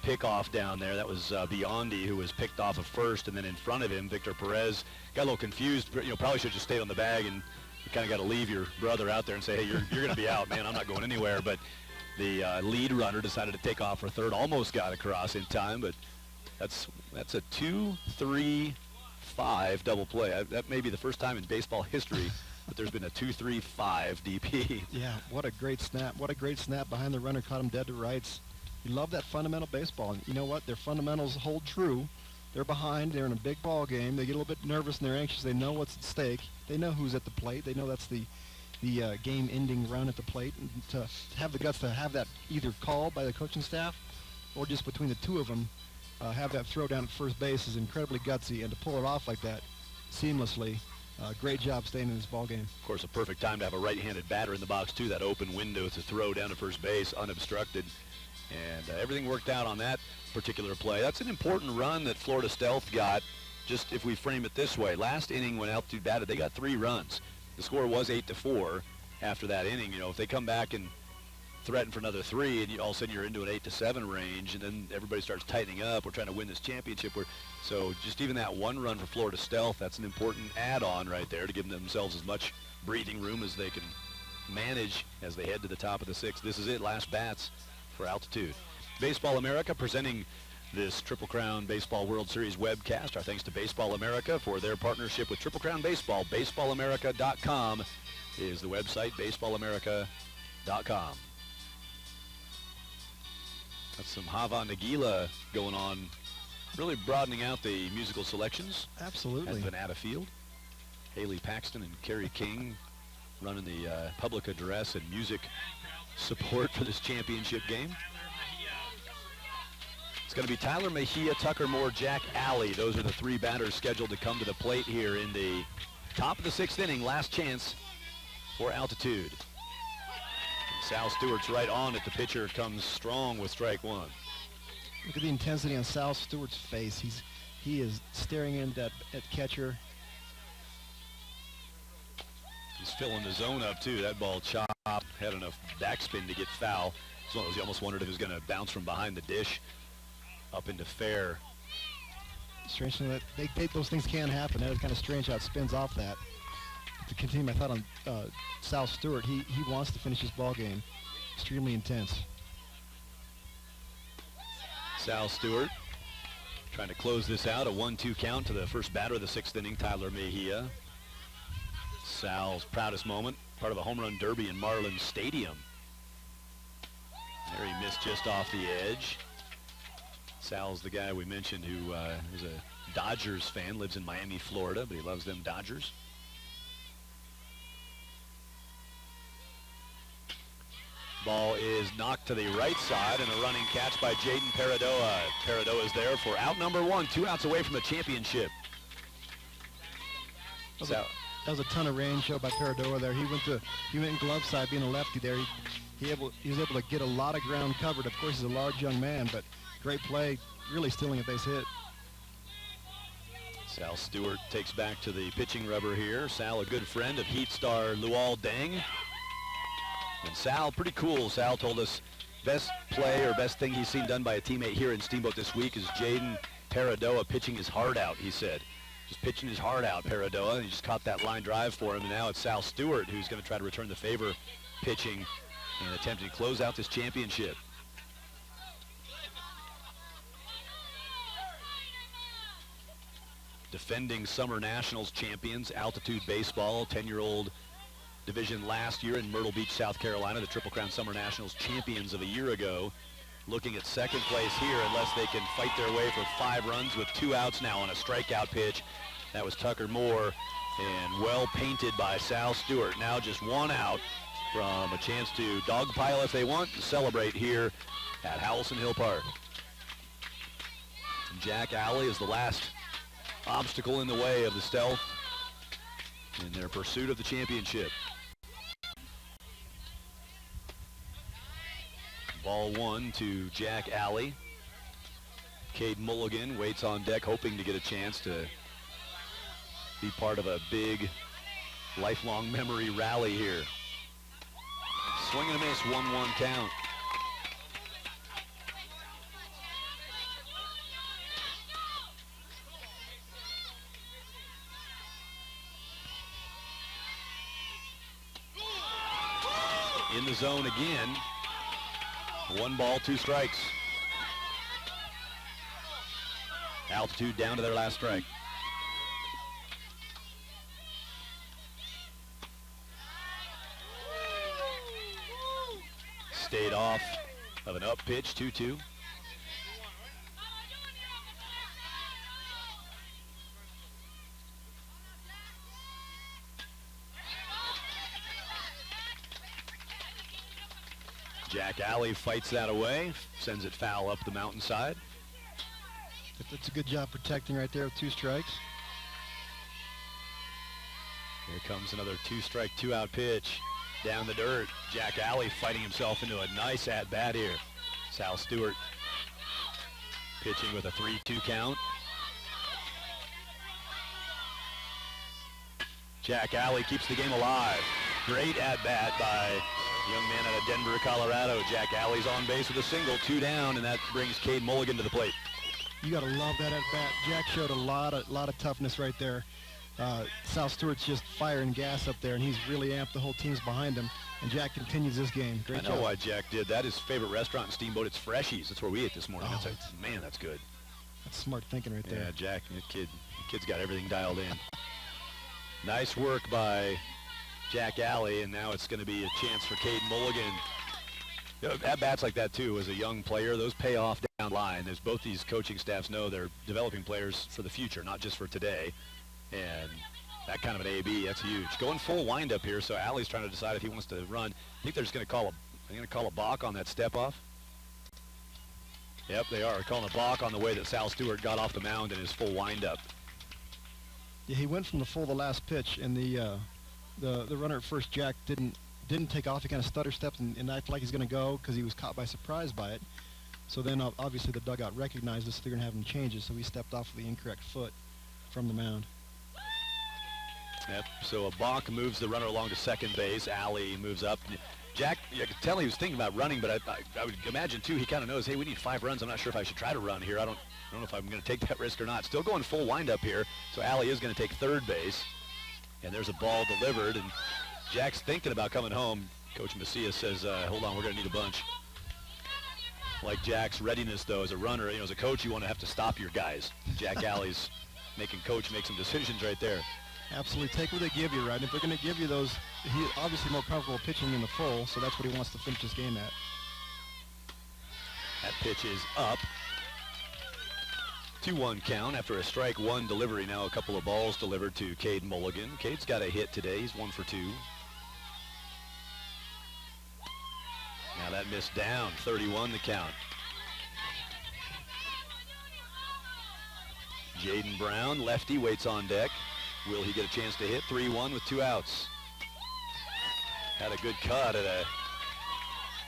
pickoff down there. That was Biondi, who was picked off of first, and then in front of him, Victor Perez got a little confused. Probably should have just stayed on the bag, and you kind of got to leave your brother out there and say, hey, you're going to be out, man. I'm not going anywhere. But the lead runner decided to take off for third. Almost got across in time, but that's a 2-3-5 double play. That may be the first time in baseball history that there's been a 2-3-5 DP. Yeah, what a great snap. What a great snap behind the runner, caught him dead to rights. You love that fundamental baseball. And you know what? Their fundamentals hold true. They're behind. They're in a big ball game. They get a little bit nervous and they're anxious. They know what's at stake. They know who's at the plate. They know that's the game-ending run at the plate. And to have the guts to have that either called by the coaching staff or just between the two of them, have that throw down at first base is incredibly gutsy. And to pull it off like that seamlessly, great job staying in this ball game. Of course, a perfect time to have a right-handed batter in the box, too. That open window to throw down to first base, unobstructed. And everything worked out on that particular play. That's an important run that Florida Stealth got, just if we frame it this way. Last inning when Altitude batted, they got 3 runs. The score was 8-4 after that inning. If they come back and threaten for another 3, and all of a sudden you're into an 8-7 range, and then everybody starts tightening up. We're trying to win this championship. So just even that 1 run for Florida Stealth, that's an important add-on right there to give themselves as much breathing room as they can manage as they head to the top of the 6th. This is it, last bats for Altitude. Baseball America presenting this Triple Crown Baseball World Series webcast. Our thanks to Baseball America for their partnership with Triple Crown Baseball. BaseballAmerica.com is the website, BaseballAmerica.com. That's some Hava Nagila going on, really broadening out the musical selections. Absolutely. Has been out of field. Haley Paxton and Kerry King running the public address and music support for this championship game. It's going to be Tyler Mejia, Tucker Moore, Jack Alley. Those are the 3 batters scheduled to come to the plate here in the top of the 6th inning. Last chance for Altitude. Sal Stewart's right on it. The pitcher comes strong with strike 1. Look at the intensity on Sal Stewart's face. He is staring in at catcher. He's filling the zone up too. That ball chopped, had enough backspin to get foul. It's one of those you almost wondered if it was going to bounce from behind the dish up into fair. Strange that those things can happen. That is kind of strange how it spins off that. But the continue my thought on Sal Stewart. He wants to finish his ball game. Extremely intense. Sal Stewart trying to close this out. A 1-2 count to the first batter of the 6th inning, Tyler Mejia. Sal's proudest moment, part of a home run derby in Marlins Stadium. There he missed just off the edge. Sal's the guy we mentioned who is a Dodgers fan, lives in Miami, Florida, but he loves them Dodgers. Ball is knocked to the right side, and a running catch by Jaden Paradoa. Paradoa is there for out number 1, 2 outs away from the championship. That was a ton of range show by Paradoa there. He went in glove side, being a lefty there. He was able to get a lot of ground covered. Of course, he's a large young man, but great play, really stealing a base hit. Sal Stewart takes back to the pitching rubber here. Sal, a good friend of Heat star Luol Deng. And Sal, pretty cool. Sal told us best play or best thing he's seen done by a teammate here in Steamboat this week is Jaden Paradoa pitching his heart out, he said. Just pitching his heart out, Paradoa. And he just caught that line drive for him. And now it's Sal Stewart who's going to try to return the favor pitching and attempting to close out this championship. Defending Summer Nationals champions, Altitude Baseball, 10-year-old division last year in Myrtle Beach, South Carolina, the Triple Crown Summer Nationals champions of a year ago. Looking at second place here unless they can fight their way for 5 runs with 2 outs now on a strikeout pitch. That was Tucker Moore, and well painted by Sal Stewart. Now just 1 out from a chance to dogpile if they want to celebrate here at Howelson Hill Park. Jack Alley is the last obstacle in the way of the Stealth in their pursuit of the championship. Ball 1 to Jack Alley. Cade Mulligan waits on deck hoping to get a chance to be part of a big lifelong memory rally here. Swing and a miss, 1-1 count. In the zone again. 1 ball, 2 strikes. Altitude down to their last strike. Stayed off of an up pitch, 2-2. Jack Alley fights that away, sends it foul up the mountainside. That's a good job protecting right there with 2 strikes. Here comes another 2-strike, 2-out pitch down the dirt. Jack Alley fighting himself into a nice at-bat here. Sal Stewart pitching with a 3-2 count. Jack Alley keeps the game alive. Great at-bat by young man out of Denver, Colorado. Jack Alley's on base with a single, 2 down, and that brings Cade Mulligan to the plate. You got to love that at bat. Jack showed a lot of toughness right there. Sal Stewart's just firing gas up there, and he's really amped. The whole team's behind him, and Jack continues this game. Great job. I know why Jack did that. His favorite restaurant in Steamboat, it's Freshies. That's where we ate this morning. Oh, Man, that's good. That's smart thinking right there. Yeah, Jack, the kid's got everything dialed in. Nice work by Jack Alley, and now it's going to be a chance for Cade Mulligan. You know, at-bats like that, too, as a young player, those pay off down line. As both these coaching staffs know, they're developing players for the future, not just for today. And that kind of an AB, that's huge. Going full windup here, so Alley's trying to decide if he wants to run. I think they're just going to call a balk on that step-off. Yep, they are calling a balk on the way that Sal Stewart got off the mound in his full windup. Yeah, he went from the full the last pitch, and the runner at first, Jack, didn't take off. He kind of stutter stepped and acted like he's going to go because he was caught by surprise by it. So then obviously the dugout recognized this, so they're going to have him change it. So he stepped off with the incorrect foot from the mound. Yep, so a balk moves the runner along to second base. Alley moves up. Jack, you could tell he was thinking about running, but I would imagine, too, he kind of knows, hey, we need 5 runs. I'm not sure if I should try to run here. I don't know if I'm going to take that risk or not. Still going full windup here, so Alley is going to take third base. And there's a ball delivered, and Jack's thinking about coming home. Coach Macias says, hold on, we're going to need a bunch. Like Jack's readiness, though, as a runner, as a coach, you want to have to stop your guys. Jack Alley's making coach make some decisions right there. Absolutely. Take what they give you, right? And if they're going to give you those, he's obviously more comfortable pitching in the full, so that's what he wants to finish this game at. That pitch is up. 2-1 count after a strike one delivery. Now a couple of balls delivered to Cade Mulligan. Cade's got a hit today. He's 1 for 2. Now that missed down. 31 the count. Jaden Brown, lefty, waits on deck. Will he get a chance to hit? 3-1 with 2 outs. Had a good cut at a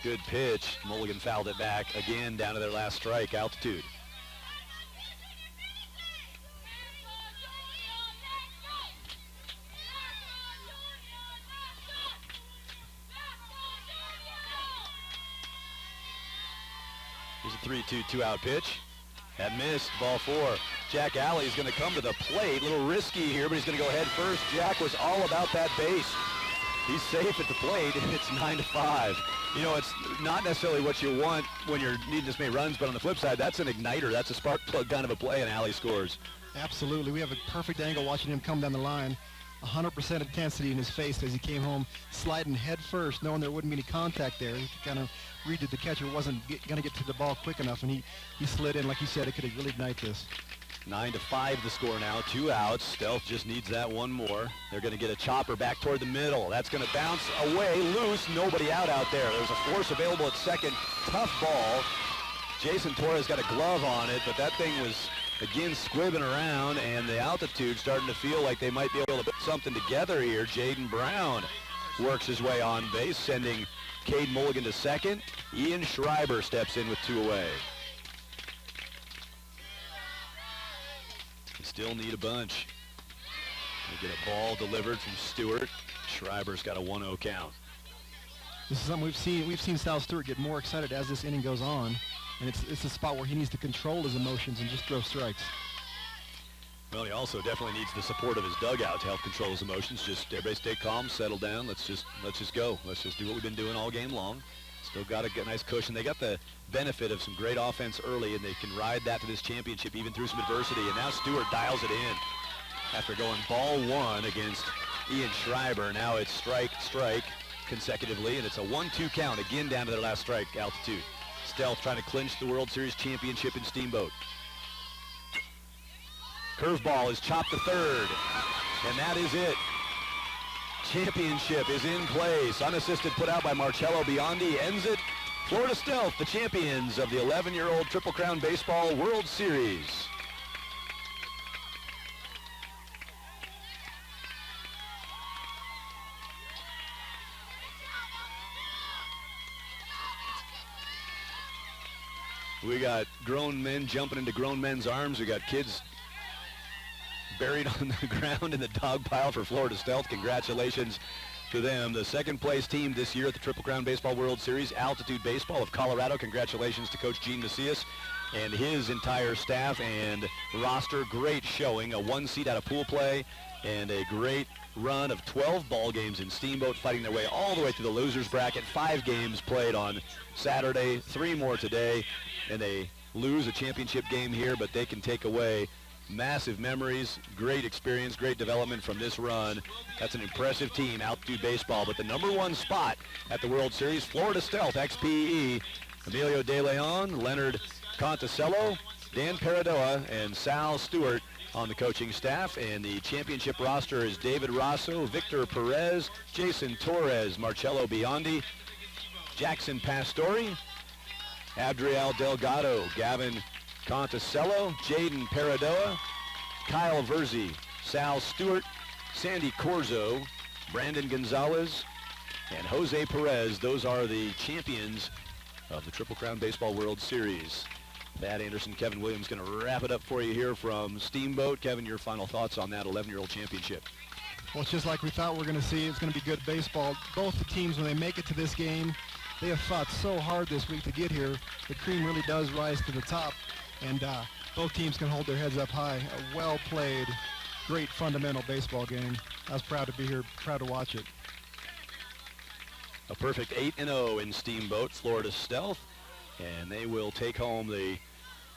good pitch. Mulligan fouled it back again down to their last strike, Altitude. Here's a 3-2 two-out pitch. That missed, ball 4. Jack Alley is going to come to the plate. A little risky here, but he's going to go head first. Jack was all about that base. He's safe at the plate, and it's 9-5. It's not necessarily what you want when you're needing this many runs, but on the flip side, that's an igniter. That's a spark plug kind of a play, and Alley scores. Absolutely. We have a perfect angle watching him come down the line. 100% intensity in his face as he came home, sliding head first, knowing there wouldn't be any contact there. He could kind of read that the catcher wasn't going to get to the ball quick enough, and he slid in. Like you said, it could really ignite this. 9-5 the score now, 2 outs. Stealth just needs that one more. They're going to get a chopper back toward the middle. That's going to bounce away, loose, nobody out there. There's a force available at second. Tough ball. Jason Torres got a glove on it, but that thing was, again, squibbing around, and the Altitude starting to feel like they might be able to put something together here. Jaden Brown works his way on base, sending Cade Mulligan to second. Ian Schreiber steps in with 2 away. They still need a bunch. They get a ball delivered from Stewart. Schreiber's got a 1-0 count. This is something we've seen Sal Stewart get more excited as this inning goes on, and it's a spot where he needs to control his emotions and just throw strikes. Well, he also definitely needs the support of his dugout to help control his emotions. Just everybody stay calm, settle down. Let's just go. Let's just do what we've been doing all game long. Still got a nice cushion. They got the benefit of some great offense early, and they can ride that to this championship even through some adversity. And now Stewart dials it in after going ball 1 against Ian Schreiber. Now it's strike consecutively, and it's a 1-2 count again down to their last strike. Altitude. Stealth trying to clinch the World Series championship in Steamboat. Curveball is chopped to third, and that is it. Championship is in place. Unassisted put out by Marcello Biondi ends it. Florida Stealth, the champions of the 11-year-old Triple Crown Baseball World Series. We got grown men jumping into grown men's arms. We got kids buried on the ground in the dog pile for Florida Stealth. Congratulations to them. The second place team this year at the Triple Crown Baseball World Series, Altitude Baseball of Colorado. Congratulations to Coach Gene Macias and his entire staff and roster. Great showing, a 1 seed out of pool play, and a great run of 12 ball games in Steamboat, fighting their way all the way through the losers bracket. 5 games played on Saturday, 3 more today, and they lose a championship game here, but they can take away massive memories, great experience, great development from this run. That's an impressive team, Altitude Baseball. But the #1 spot at the World Series, Florida Stealth, XPE, Emilio De Leon, Leonard Conticello, Dan Paradoa, and Sal Stewart on the coaching staff. And the championship roster is David Rosso, Victor Perez, Jason Torres, Marcello Biondi, Jackson Pastore, Adriel Delgado, Gavin Conticello, Jaden Paradoa, Kyle Verzi, Sal Stewart, Sandy Corzo, Brandon Gonzalez, and Jose Perez. Those are the champions of the Triple Crown Baseball World Series. Thad Anderson, Kevin Williams going to wrap it up for you here from Steamboat. Kevin, your final thoughts on that 11-year-old championship? Well, it's just like we thought we're going to see. It's going to be good baseball. Both the teams, when they make it to this game, they have fought so hard this week to get here. The cream really does rise to the top, and both teams can hold their heads up high. A well-played great fundamental baseball game. I was proud to be here, proud to watch it. A perfect 8-0 in Steamboat, Florida Stealth, and they will take home the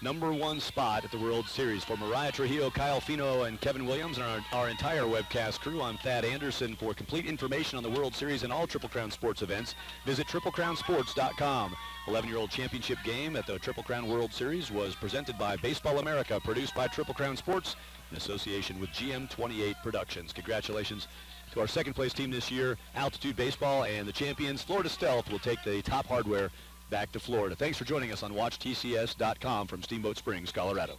#1 spot at the World Series. For Mariah Trujillo, Kyle Fino, and Kevin Williams, and our entire webcast crew, I'm Thad Anderson. For complete information on the World Series and all Triple Crown sports events, visit TripleCrownSports.com. 11-year-old championship game at the Triple Crown World Series was presented by Baseball America, produced by Triple Crown Sports in association with GM28 Productions. Congratulations to our second-place team this year, Altitude Baseball, and the champions, Florida Stealth, will take the top hardware back to Florida. Thanks for joining us on WatchTCS.com from Steamboat Springs, Colorado.